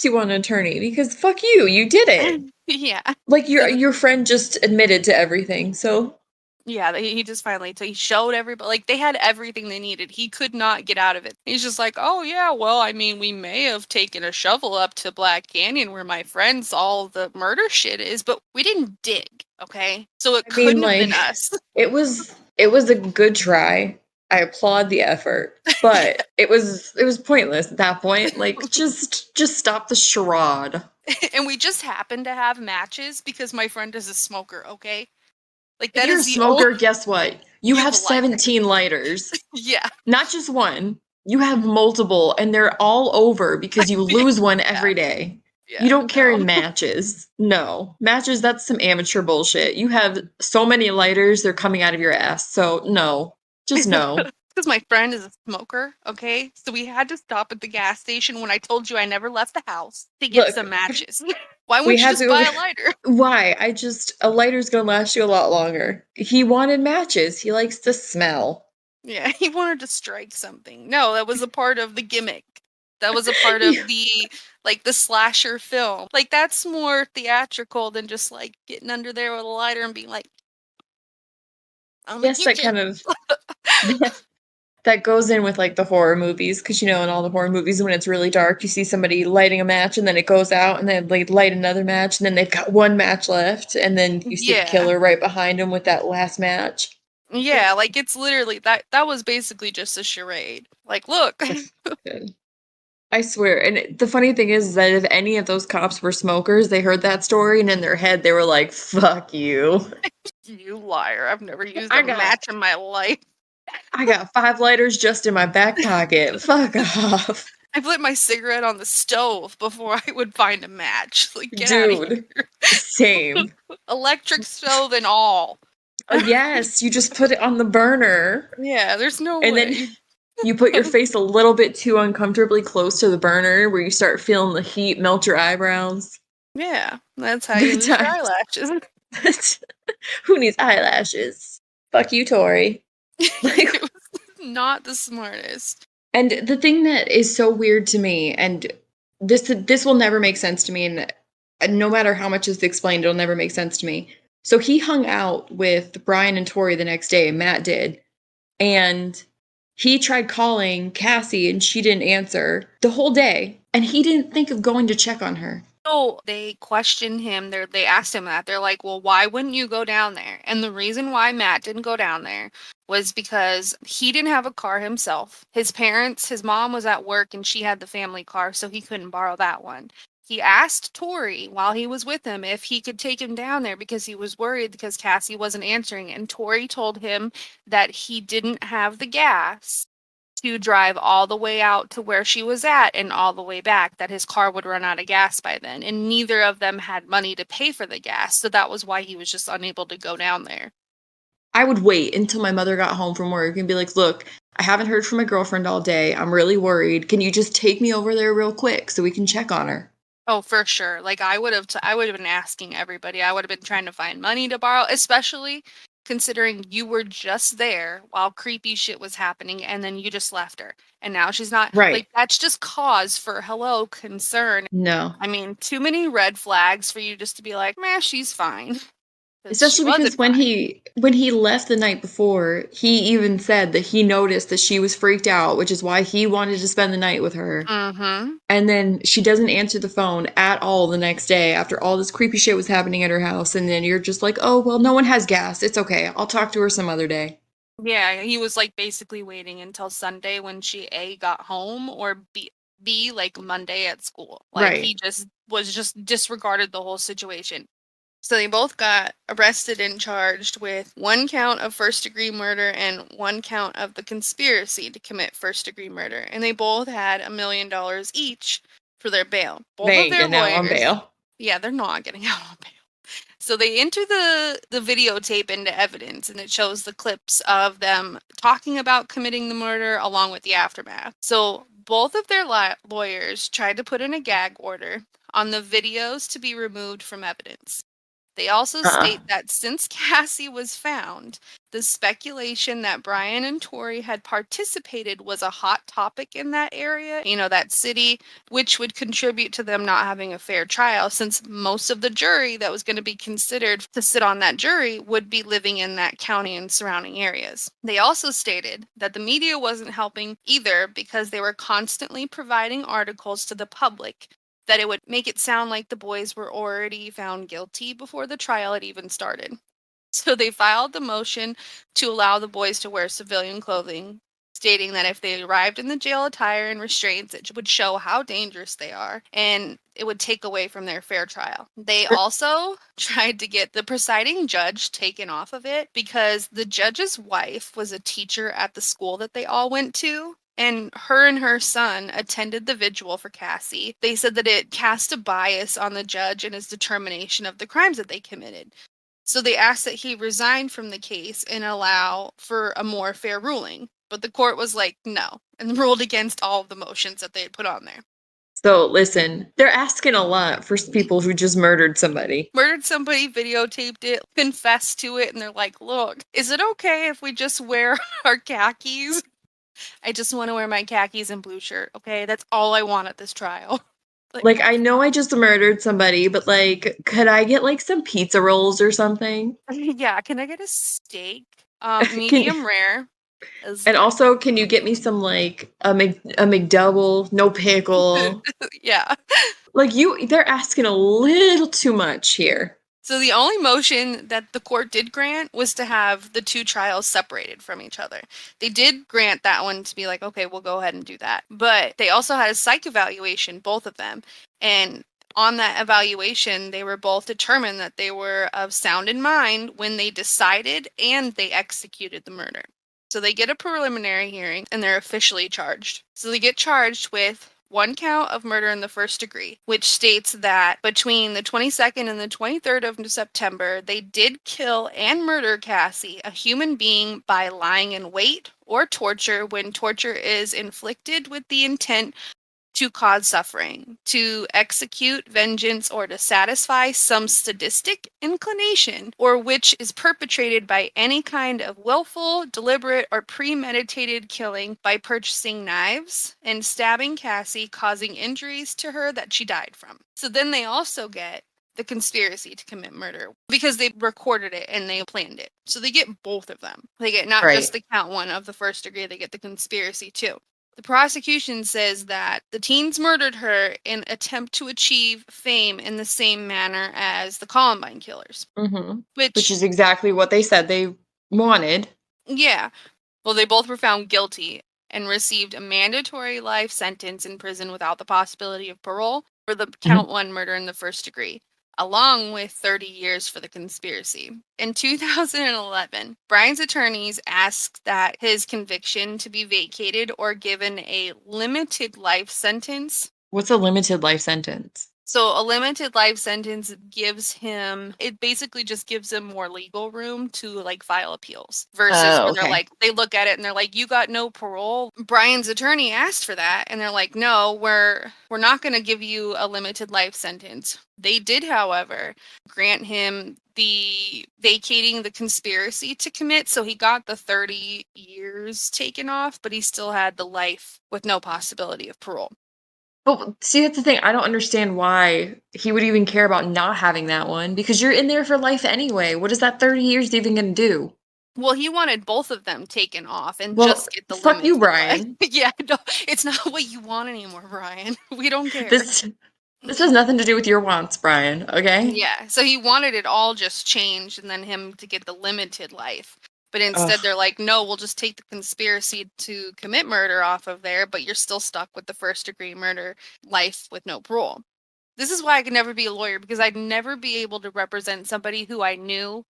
You want an attorney because fuck you did it. Yeah. Like your friend just admitted to everything, so Yeah, he just finally, so he showed everybody, like, they had everything they needed. He could not get out of it. He's just like, oh, yeah, well, I mean, we may have taken a shovel up to Black Canyon where my friends all the murder shit is, but we didn't dig, okay? So it I mean, couldn't have been like, us. it was a good try. I applaud the effort, but it was pointless at that point. Like, just stop the charade. And we just happened to have matches because my friend is a smoker, okay? Like, If that you're a is the only. smoker, guess what? You You have have a lighter. 17 lighters. Yeah. Not just one. You have multiple, and they're all over because you lose one Yeah. every day. Yeah, You don't carry no. matches. No. Matches, that's some amateur bullshit. You have so many lighters, they're coming out of your ass. So, no. Just no. Because my friend is a smoker, okay? So we had to stop at the gas station when I told you I never left the house to get Look, some matches. Why we wouldn't you had just to. buy a lighter? Why? A lighter's gonna last you a lot longer. He wanted matches. He likes to smell. Yeah, he wanted to strike something. No, that was a part of the gimmick. That was a part You- of the, like, the slasher film. Like, that's more theatrical than just, like, getting under there with a lighter and being like, I'm gonna Yes, that get you. kind of that goes in with like the horror movies, because in all the horror movies when it's really dark, you see somebody lighting a match and then it goes out and then they light another match and then they've got one match left and then you see the Yeah. killer right behind them with that last match. Yeah, like, it's literally that was basically just a charade. Like, look. Good. I swear. And the funny thing is that if any of those cops were smokers, they heard that story and in their head they were like, fuck you. You liar. I've never used I a got match in my life. I got 5 lighters just in my back pocket. Fuck off. I've lit my cigarette on the stove before I would find a match. Like, get out of here. Dude. Same. Electric stove and all. Yes, you just put it on the burner. Yeah, there's no And way. then you put your face a little bit too uncomfortably close to the burner where you start feeling the heat melt your eyebrows. Yeah, that's how you Good lose your times. eyelashes. Who needs eyelashes? Fuck you, Tori. It was not the smartest. And the thing that is so weird to me, and this will never make sense to me, and no matter how much is explained, it'll never make sense to me. So he hung out with Brian and Tori the next day, Matt did, and he tried calling Cassie and she didn't answer the whole day, and he didn't think of going to check on her. So they questioned him. They asked him that. They're like, well, why wouldn't you go down there? And the reason why Matt didn't go down there was because he didn't have a car himself. His mom was at work and she had the family car, so he couldn't borrow that one. He asked Tori while he was with him if he could take him down there because he was worried because Cassie wasn't answering. And Tori told him that he didn't have the gas to drive all the way out to where she was at and all the way back, that his car would run out of gas by then. And neither of them had money to pay for the gas. So that was why he was just unable to go down there. I would wait until my mother got home from work and be like, look, I haven't heard from my girlfriend all day. I'm really worried. Can you just take me over there real quick so we can check on her? Oh, for sure. Like, I would have been asking everybody. I would have been trying to find money to borrow, especially considering you were just there while creepy shit was happening and then you just left her. And now she's not. Right. Like, that's just cause for concern. No. I mean, too many red flags for you just to be like, meh, she's fine. Especially because when he left the night before, he even said that he noticed that she was freaked out, which is why he wanted to spend the night with her. Mm-hmm. And then she doesn't answer the phone at all the next day after all this creepy shit was happening at her house. And then you're just like, oh, well, no one has gas. It's okay. I'll talk to her some other day. Yeah, he was like basically waiting until Sunday when she A, got home, or B, like Monday at school. Like, Right. he just disregarded the whole situation. So they both got arrested and charged with 1 count of first-degree murder and 1 count of the conspiracy to commit first-degree murder. And they both had $1 million each for their bail. Both They of ain't their getting out on lawyers. bail. Yeah, they're not getting out on bail. So they enter the videotape into evidence, and it shows the clips of them talking about committing the murder along with the aftermath. So both of their lawyers tried to put in a gag order on the videos to be removed from evidence. They also state that since Cassie was found, the speculation that Brian and Tori had participated was a hot topic in that area, that city, which would contribute to them not having a fair trial, since most of the jury that was going to be considered to sit on that jury would be living in that county and surrounding areas. They also stated that the media wasn't helping either because they were constantly providing articles to the public that it would make it sound like the boys were already found guilty before the trial had even started. So they filed the motion to allow the boys to wear civilian clothing, stating that if they arrived in the jail attire and restraints, it would show how dangerous they are, and it would take away from their fair trial. They also tried to get the presiding judge taken off of it because the judge's wife was a teacher at the school that they all went to. And her son attended the vigil for Cassie. They said that it cast a bias on the judge and his determination of the crimes that they committed. So they asked that he resign from the case and allow for a more fair ruling. But the court was like, no, and ruled against all of the motions that they had put on there. So listen, they're asking a lot for people who just murdered somebody. Murdered somebody, videotaped it, confessed to it, and they're like, look, is it okay if we just wear our khakis? I just want to wear my khakis and blue shirt, okay? That's all I want at this trial. Like, I know I just murdered somebody, but, like, could I get, like, some pizza rolls or something? Yeah, can I get a steak? Medium rare. And also, can you get me some, like, a McDouble, no pickle? Yeah. Like, they're asking a little too much here. So the only motion that the court did grant was to have the two trials separated from each other. They did grant that one to be like, okay, we'll go ahead and do that. But they also had a psych evaluation, both of them. And on that evaluation, they were both determined that they were of sound in mind when they decided and they executed the murder. So they get a preliminary hearing and they're officially charged. So they get charged with one count of murder in the first degree, which states that between the 22nd and the 23rd of September, they did kill and murder Cassie, a human being, by lying in wait or torture when torture is inflicted with the intent to cause suffering, to execute vengeance, or to satisfy some sadistic inclination, or which is perpetrated by any kind of willful, deliberate, or premeditated killing by purchasing knives and stabbing Cassie, causing injuries to her that she died from. So then they also get the conspiracy to commit murder because they recorded it and they planned it. So they get both of them. They get not just the count one of the first degree, they get the conspiracy too. The prosecution says that the teens murdered her in an attempt to achieve fame in the same manner as the Columbine killers. Mm-hmm. Which is exactly what they said they wanted. Yeah. Well, they both were found guilty and received a mandatory life sentence in prison without the possibility of parole for the count one murder in the first degree, along with 30 years for the conspiracy. In 2011, Brian's attorneys asked that his conviction to be vacated or given a limited life sentence. What's a limited life sentence? So a limited life sentence it basically just gives him more legal room to like file appeals versus where they're like, they look at it and they're like, you got no parole. Brian's attorney asked for that and they're like, no, we're not going to give you a limited life sentence. They did, however, grant him the vacating the conspiracy to commit. So he got the 30 years taken off, but he still had the life with no possibility of parole. But see, that's the thing. I don't understand why he would even care about not having that one, because you're in there for life anyway. What is that 30 years even going to do? Well, he wanted both of them taken off and just get the fuck you, Brian. Yeah, no, it's not what you want anymore, Brian. We don't care. This has nothing to do with your wants, Brian, okay? Yeah, so he wanted it all just changed and then him to get the limited life. But instead they're like, no, we'll just take the conspiracy to commit murder off of there, but you're still stuck with the first degree murder life with no parole. This is why I could never be a lawyer, because I'd never be able to represent somebody who I knew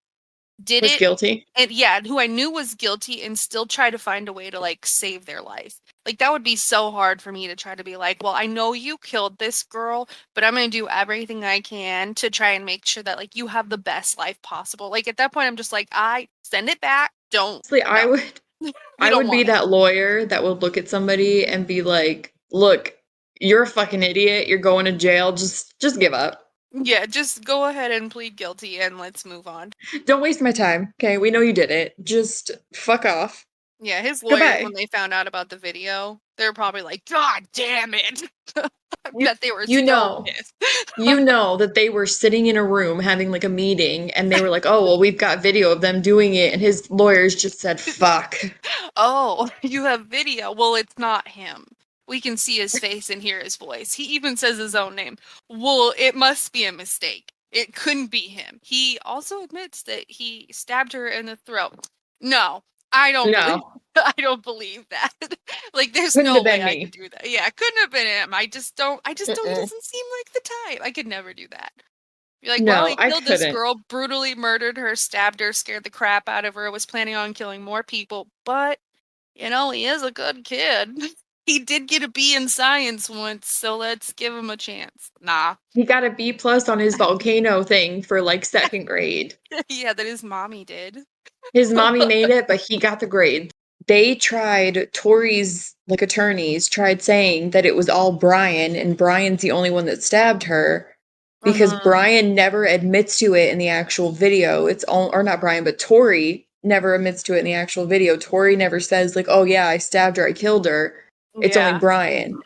was guilty. And who I knew was guilty and still try to find a way to like save their life. Like that would be so hard for me to try to be like, well, I know you killed this girl, but I'm going to do everything I can to try and make sure that like you have the best life possible. Like at that point, I'm just like, I send it back. I would be that lawyer that would look at somebody and be like, look, you're a fucking idiot. You're going to jail. Just give up. Yeah, just go ahead and plead guilty and let's move on. Don't waste my time, okay? We know you did it. Just fuck off. Yeah, his lawyers, Goodbye. when they found out about the video, they're probably like, God damn it! I You, bet they were you so know. pissed. You know that they were sitting in a room having like a meeting and they were like, oh, well, we've got video of them doing it. And his lawyers just said, fuck. Oh, you have video. Well, it's not him. We can see his face and hear his voice. He even says his own name. Well, it must be a mistake. It couldn't be him. He also admits that he stabbed her in the throat. No, I don't believe. No, I don't believe that. Like, there's couldn't no have way been I could me. do that. Yeah, it couldn't have been him. I just don't. He Mm-mm. doesn't seem like the type. I could never do that. You're like, well, No, he I killed this couldn't. girl, brutally murdered her, stabbed her, scared the crap out of her, was planning on killing more people, but he is a good kid. He did get a B in science once, so let's give him a chance. Nah. He got a B plus on his volcano thing for like second grade. Yeah, that his mommy did. His mommy made it, but he got the grade. They tried, Tori's like attorneys tried saying that it was all Brian and Brian's the only one that stabbed her because Brian never admits to it in the actual video. It's all, or not Brian, but Tori never admits to it in the actual video. Tori never says like, "Oh yeah, I stabbed her, I killed her." It's only Yeah. Brian.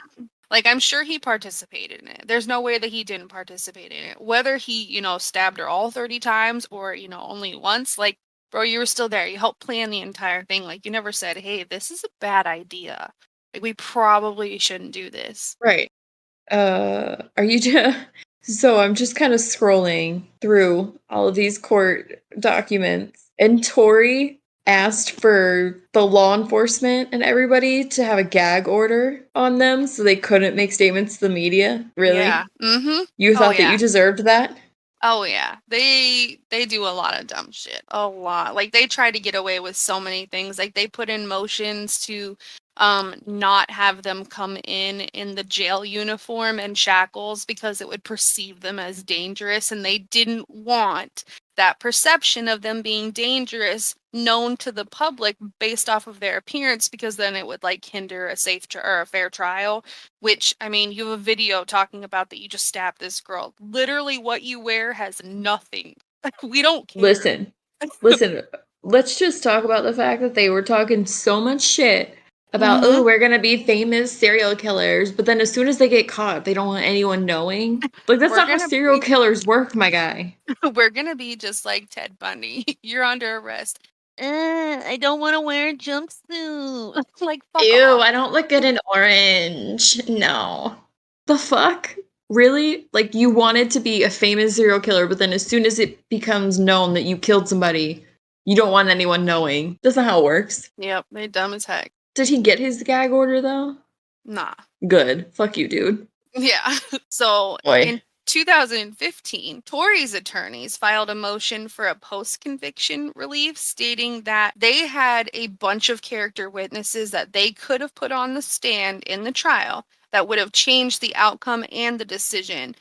Like, I'm sure he participated in it. There's no way that he didn't participate in it. Whether he, stabbed her all 30 times or, only once, like, bro, you were still there. You helped plan the entire thing. Like, you never said, hey, this is a bad idea. Like, we probably shouldn't do this. Right. Are you so I'm just kind of scrolling through all of these court documents and Tori asked for the law enforcement and everybody to have a gag order on them so they couldn't make statements to the media. Really? Yeah. Mm-hmm. You Oh, thought that yeah. you deserved that? Oh yeah, they do a lot of dumb shit. A lot. Like, they try to get away with so many things. Like, they put in motions to not have them come in the jail uniform and shackles because it would perceive them as dangerous, and they didn't want that perception of them being dangerous known to the public based off of their appearance, because then it would like hinder a safe or a fair trial. Which, I mean, you have a video talking about that you just stabbed this girl. Literally, what you wear has nothing. We don't care. Listen, let's just talk about the fact that they were talking so much shit about, oh, we're gonna be famous serial killers, but then as soon as they get caught, they don't want anyone knowing. Like, that's not how serial killers work, my guy. We're gonna be just like Ted Bundy. You're under arrest. I don't want to wear a jumpsuit. Like, fuck Ew, off. I don't look good in orange. No. The fuck? Really? Like, you wanted to be a famous serial killer, but then as soon as it becomes known that you killed somebody, you don't want anyone knowing. That's not how it works. Yep, they dumb as heck. Did he get his gag order, though? Nah. Good. Fuck you, dude. Yeah. So, Boy. in 2015, Tori's attorneys filed a motion for a post-conviction relief, stating that they had a bunch of character witnesses that they could have put on the stand in the trial that would have changed the outcome and the decision,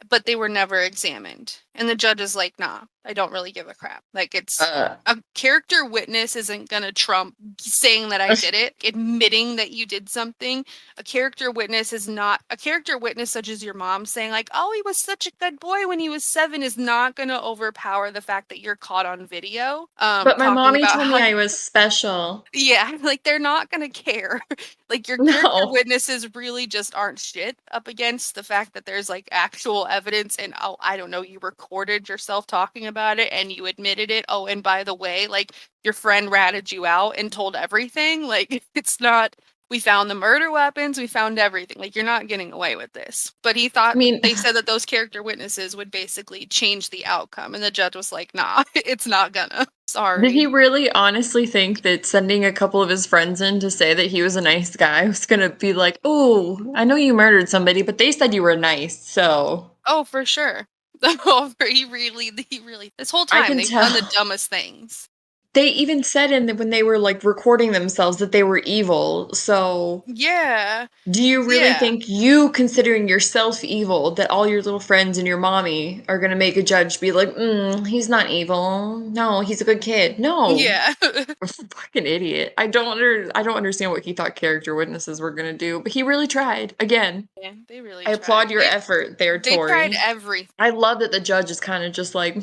but they were never examined. And the judge is like, nah, I don't really give a crap. Like, it's a character witness isn't gonna trump saying that I did it, admitting that you did something. A character witness is not a character witness, such as your mom saying like, oh, he was such a good boy when he was 7, is not gonna overpower the fact that you're caught on video. But my mommy told me I was special. Yeah, like, they're not gonna care. Like, your character witnesses really just aren't shit up against the fact that there's like actual evidence, and oh, I don't know, you recorded yourself talking about it and you admitted it. Oh, and by the way, like, your friend ratted you out and told everything. Like, it's not, we found the murder weapons, we found everything. Like, you're not getting away with this. But he thought, they said that those character witnesses would basically change the outcome, and the judge was like, nah, it's not gonna. Sorry. Did he really honestly think that sending a couple of his friends in to say that he was a nice guy was gonna be like, oh, I know you murdered somebody, but they said you were nice, so. Oh, for sure. He really, this whole time they've done the dumbest things. They even said when they were, like, recording themselves that they were evil, so... Yeah. Do you really Yeah. think you, considering yourself evil, that all your little friends and your mommy are gonna make a judge be like, he's not evil. No, he's a good kid. No. Yeah. Fucking idiot. I don't understand what he thought character witnesses were gonna do, but he really tried. Again, Yeah, they really I tried. applaud your effort there, They tried Tori. everything. I love that the judge is kind of just like,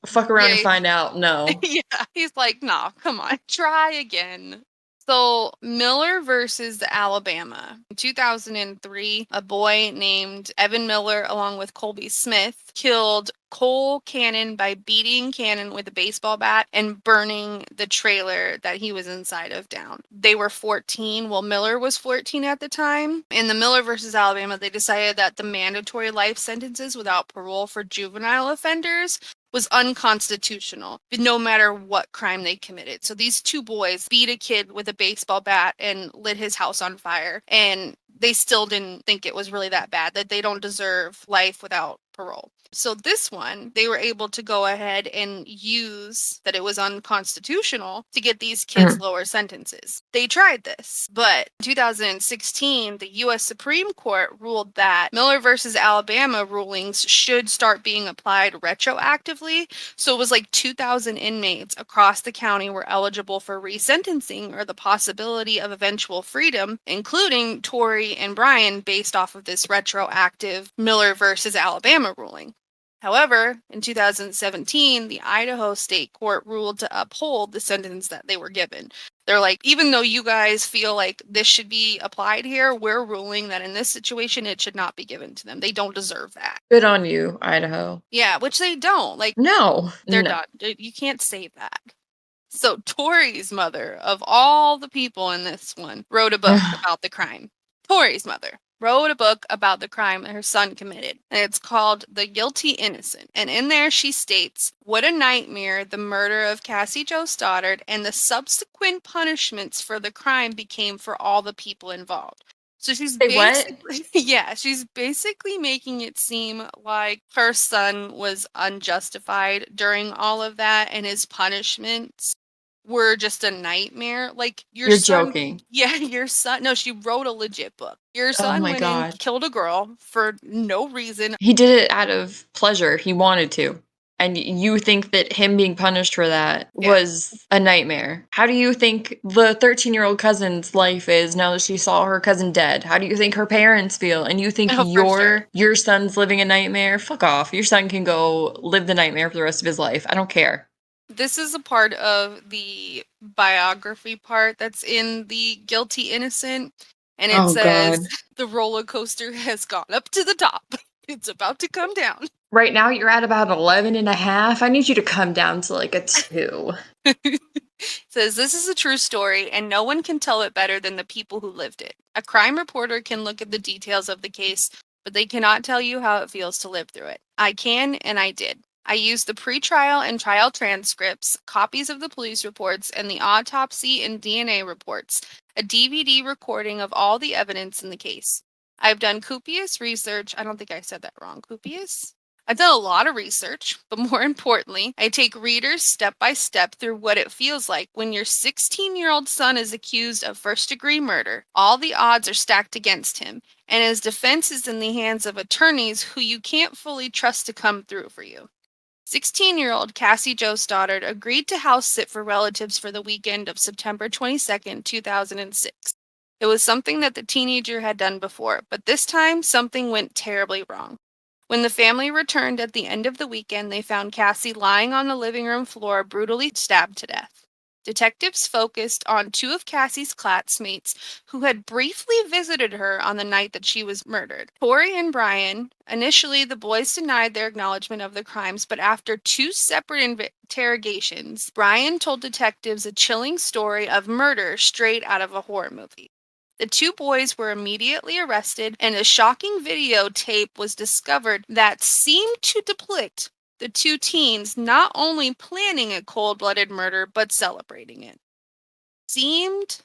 fuck around and find out. No. Yeah, he's like, nah, come on, try again. So, Miller versus Alabama. In 2003, a boy named Evan Miller, along with Colby Smith, killed Cole Cannon by beating Cannon with a baseball bat and burning the trailer that he was inside of down. They were 14. Well, Miller was 14 at the time. In the Miller versus Alabama, they decided that the mandatory life sentences without parole for juvenile offenders was unconstitutional, no matter what crime they committed. So these two boys beat a kid with a baseball bat and lit his house on fire, and they still didn't think it was really that bad, that they don't deserve life without parole. So this one, they were able to go ahead and use that it was unconstitutional to get these kids lower sentences. They tried this, but in 2016, the U.S. Supreme Court ruled that Miller versus Alabama rulings should start being applied retroactively. So it was like 2,000 inmates across the county were eligible for resentencing or the possibility of eventual freedom, including Tori and Brian, based off of this retroactive Miller versus Alabama ruling. However, in 2017, the Idaho State Court ruled to uphold the sentence that they were given. They're like, even though you guys feel like this should be applied here, we're ruling that in this situation, it should not be given to them. They don't deserve that. Good on you, Idaho. Yeah, which they don't. Like, no. They're done. You can't say that. So Tori's mother, of all the people in this one, wrote a book about the crime. Tori's mother wrote a book about the crime that her son committed, and it's called The Guilty Innocent. And in there she states what a nightmare the murder of Cassie Jo Stoddart and the subsequent punishments for the crime became for all the people involved. So she's she's basically making it seem like her son was unjustified during all of that, and his punishments were just a nightmare. Like you're son, joking. Yeah, your son. No, she wrote a legit book. Your son went and killed a girl for no reason. He did it out of pleasure. He wanted to. And you think that him being punished for that was a nightmare. How do you think the 13-year-old cousin's life is now that she saw her cousin dead? How do you think her parents feel? And you think your son's living a nightmare? Fuck off. Your son can go live the nightmare for the rest of his life. I don't care. This is a part of the biography part that's in The Guilty Innocent. And it says, the roller coaster has gone up to the top. It's about to come down. Right now you're at about 11 and a half. I need you to come down to like a 2. It says, this is a true story, and no one can tell it better than the people who lived it. A crime reporter can look at the details of the case, but they cannot tell you how it feels to live through it. I can, and I did. I used the pre-trial and trial transcripts, copies of the police reports, and the autopsy and DNA reports, a DVD recording of all the evidence in the case. I've done copious research. I don't think I said that wrong. Copious? I've done a lot of research, but more importantly, I take readers step by step through what it feels like when your 16-year-old son is accused of first-degree murder. All the odds are stacked against him, and his defense is in the hands of attorneys who you can't fully trust to come through for you. 16-year-old Cassie Jo Stoddart agreed to house sit for relatives for the weekend of September 22nd, 2006. It was something that the teenager had done before, but this time something went terribly wrong. When the family returned at the end of the weekend, they found Cassie lying on the living room floor, brutally stabbed to death. Detectives focused on 2 of Cassie's classmates who had briefly visited her on the night that she was murdered. Tori and Brian. Initially, the boys denied their acknowledgement of the crimes, but after 2 separate interrogations, Brian told detectives a chilling story of murder straight out of a horror movie. The 2 boys were immediately arrested, and a shocking videotape was discovered that seemed to depict the 2 teens not only planning a cold-blooded murder, but celebrating it. It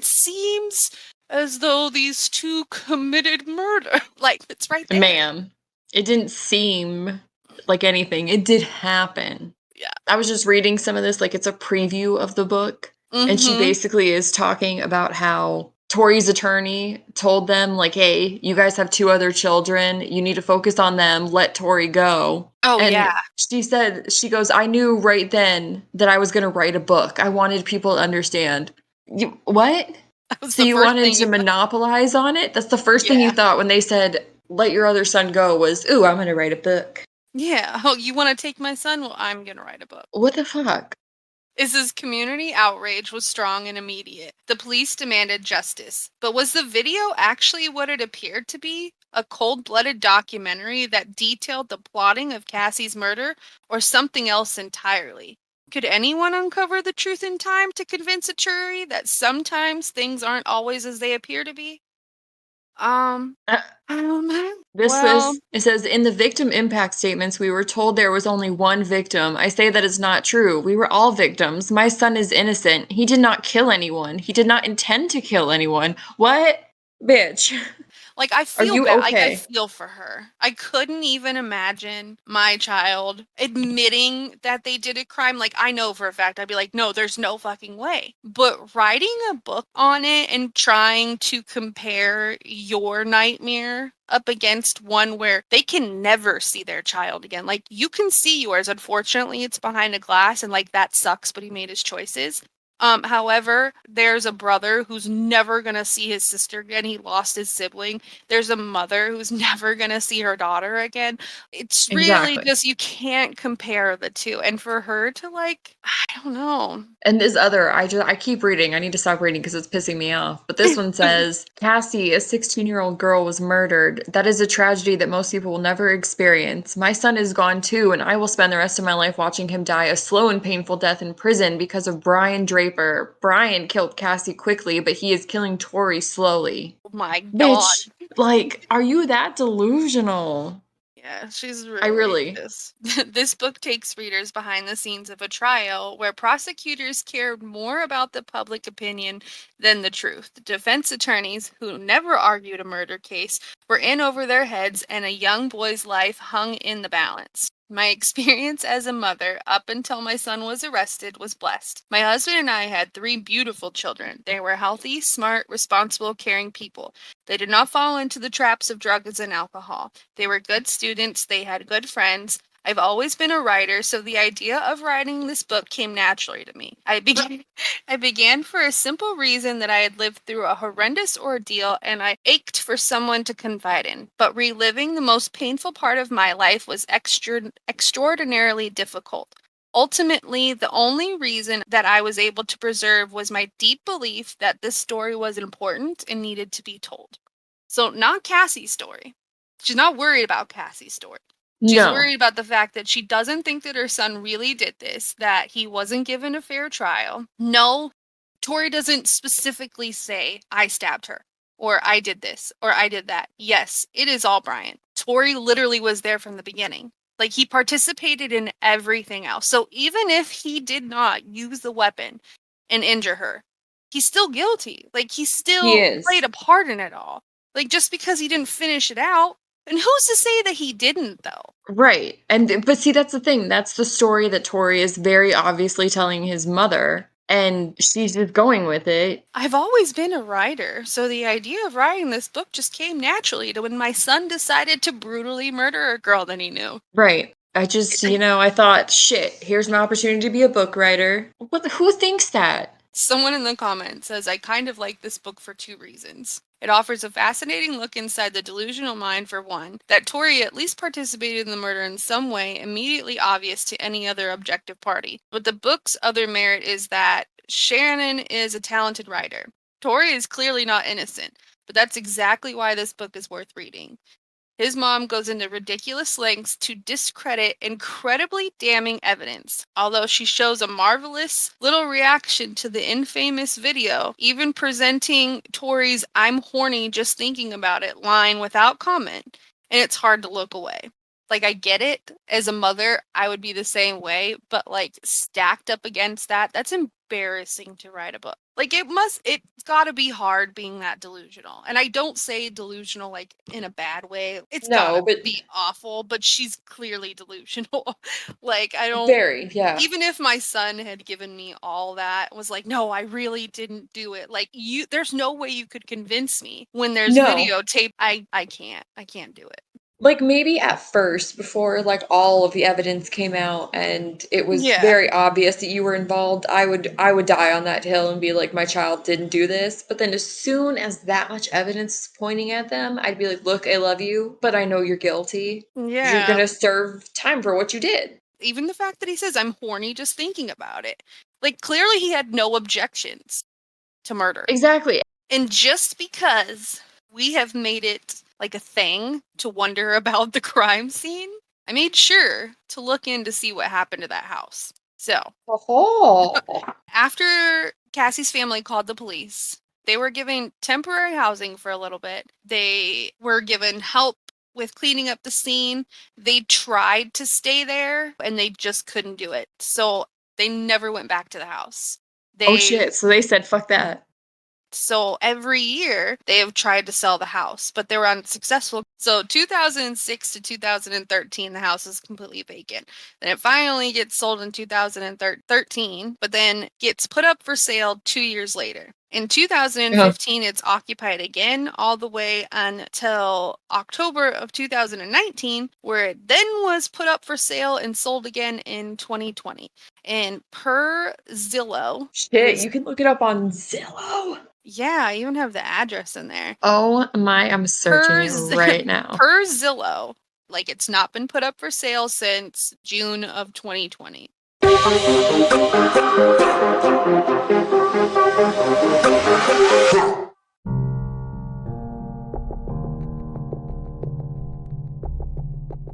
seems as though these 2 committed murder. Like, it's right there. Ma'am, it didn't seem like anything. It did happen. Yeah. I was just reading some of this, like it's a preview of the book. And she Mhm. basically is talking about how Tori's attorney told them, like, hey, you guys have 2 other children. You need to focus on them. Let Tori go. Oh, And yeah. she said, she goes, I knew right then that I was going to write a book. I wanted people to understand. What? That was So the you first wanted thing to you thought. monopolize on it? That's the first thing you Yeah. thought when they said, let your other son go was, ooh, I'm going to write a book. Yeah. Oh, you want to take my son? Well, I'm going to write a book. What the fuck? Is's community outrage was strong and immediate. The police demanded justice. But was the video actually what it appeared to be? A cold-blooded documentary that detailed the plotting of Cassie's murder, or something else entirely? Could anyone uncover the truth in time to convince a jury that sometimes things aren't always as they appear to be? Uh, I don't know. This Well, is, it says, in the victim impact statements, we were told there was only one victim. I say that is not true. We were all victims. My son is innocent. He did not kill anyone. He did not intend to kill anyone. What? Bitch. like, I Are feel you bad. Like, I okay? feel for her. I couldn't even imagine my child admitting that they did a crime. Like, I know for a fact I'd be like, no, there's no fucking way. But writing a book on it and trying to compare your nightmare up against one where they can never see their child again. Like, you can see yours. Unfortunately, it's behind a glass, and like that sucks, but he made his choices. However, there's a brother who's never gonna see his sister again. He lost his sibling. There's a mother who's never gonna see her daughter again. It's really Exactly. just, you can't compare the two. And for her to, like, I don't know. And this other, I keep reading. I need to stop reading because it's pissing me off. But this one says, Cassie, a 16-year-old girl, was murdered. That is a tragedy that most people will never experience. My son is gone too, and I will spend the rest of my life watching him die a slow and painful death in prison because of Brian Draper. Brian killed Cassie quickly, but he is killing Tori slowly. Oh my God. Bitch, like, are you that delusional? Yeah, she's I really really. just. This book takes readers behind the scenes of a trial where prosecutors cared more about the public opinion than the truth. The defense attorneys, who never argued a murder case, were in over their heads, and a young boy's life hung in the balance. My experience as a mother, up until my son was arrested, was blessed. My husband and I had 3 beautiful children. They were healthy, smart, responsible, caring people. They did not fall into the traps of drugs and alcohol. They were good students. They had good friends. I've always been a writer, so the idea of writing this book came naturally to me. I began for a simple reason that I had lived through a horrendous ordeal and I ached for someone to confide in. But reliving the most painful part of my life was extraordinarily difficult. Ultimately, the only reason that I was able to preserve was my deep belief that this story was important and needed to be told. So, not Cassie's story. She's not worried about Cassie's story. She's No. worried about the fact that she doesn't think that her son really did this, that he wasn't given a fair trial. No, Tori doesn't specifically say, I stabbed her, or I did this, or I did that. Yes, it is all Brian. Tori literally was there from the beginning. Like, he participated in everything else. So even if he did not use the weapon and injure her, he's still guilty. Like, he He still is. played a part in it all. Like, just because he didn't finish it out, and who's to say that he didn't, though? Right. And but see, that's the thing. That's the story that Tori is very obviously telling his mother, and she's just going with it. I've always been a writer, so the idea of writing this book just came naturally to when my son decided to brutally murder a girl that he knew. Right. I just, I thought, shit, here's an opportunity to be a book writer. Who thinks that? Someone in the comments says, I kind of like this book for 2 reasons. It offers a fascinating look inside the delusional mind, for one, that Tori at least participated in the murder in some way immediately obvious to any other objective party. But the book's other merit is that Shannon is a talented writer. Tori is clearly not innocent, but that's exactly why this book is worth reading. His mom goes into ridiculous lengths to discredit incredibly damning evidence, although she shows a marvelous little reaction to the infamous video, even presenting Tori's "I'm horny just thinking about it" line without comment, and it's hard to look away. Like, I get it. As a mother, I would be the same way. But, like, stacked up against that, that's embarrassing to write a book. Like, it's gotta be hard being that delusional. And I don't say delusional, like, in a bad way. It's gotta be awful, but she's clearly delusional. Like, I don't... Very, yeah. Even if my son had given me all that, was like, no, I really didn't do it. Like, there's no way you could convince me when there's videotape. I can't do it. Like, maybe at first, before, like, all of the evidence came out and it was very obvious that you were involved, I would die on that hill and be like, my child didn't do this. But then as soon as that much evidence is pointing at them, I'd be like, look, I love you, but I know you're guilty. Yeah. You're gonna serve time for what you did. Even the fact that he says, I'm horny just thinking about it. Like, clearly he had no objections to murder. Exactly. And just because we have made it like a thing to wonder about the crime scene, I made sure to look in to see what happened to that house. So, after Cassie's family called the police, they were given temporary housing for a little bit. They were given help with cleaning up the scene. They tried to stay there and they just couldn't do it. So they never went back to the house. Oh shit, so they said fuck that. So every year they have tried to sell the house, but they were unsuccessful. So 2006 to 2013, the house is completely vacant. Then it finally gets sold in 2013, but then gets put up for sale 2 years later. In 2015, it's occupied again all the way until October of 2019, where it then was put up for sale and sold again in 2020. And per Zillow... Shit, you can look it up on Zillow? Yeah, I even have the address in there. Oh my, I'm searching it right now. Per Zillow, like, it's not been put up for sale since June of 2020.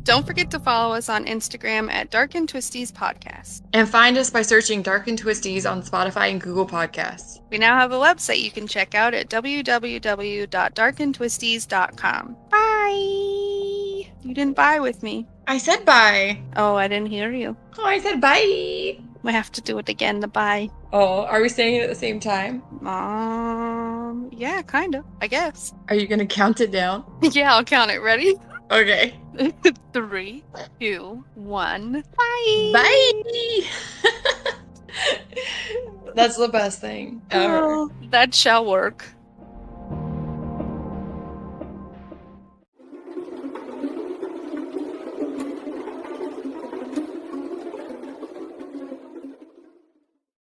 Don't forget to follow us on Instagram at Dark and Twisties Podcast. And find us by searching Dark and Twisties on Spotify and Google Podcasts. We now have a website you can check out at www.darkandtwisties.com. Bye! You didn't bye with me. I said bye. Oh, I didn't hear you. Oh, I said bye. We have to do it again, the bye. Oh, are we saying it at the same time? Yeah, kind of, I guess. Are you going to count it down? Yeah, I'll count it. Ready? Okay. 3, 2, 1. Bye. Bye. That's the best thing ever. Oh, that shall work.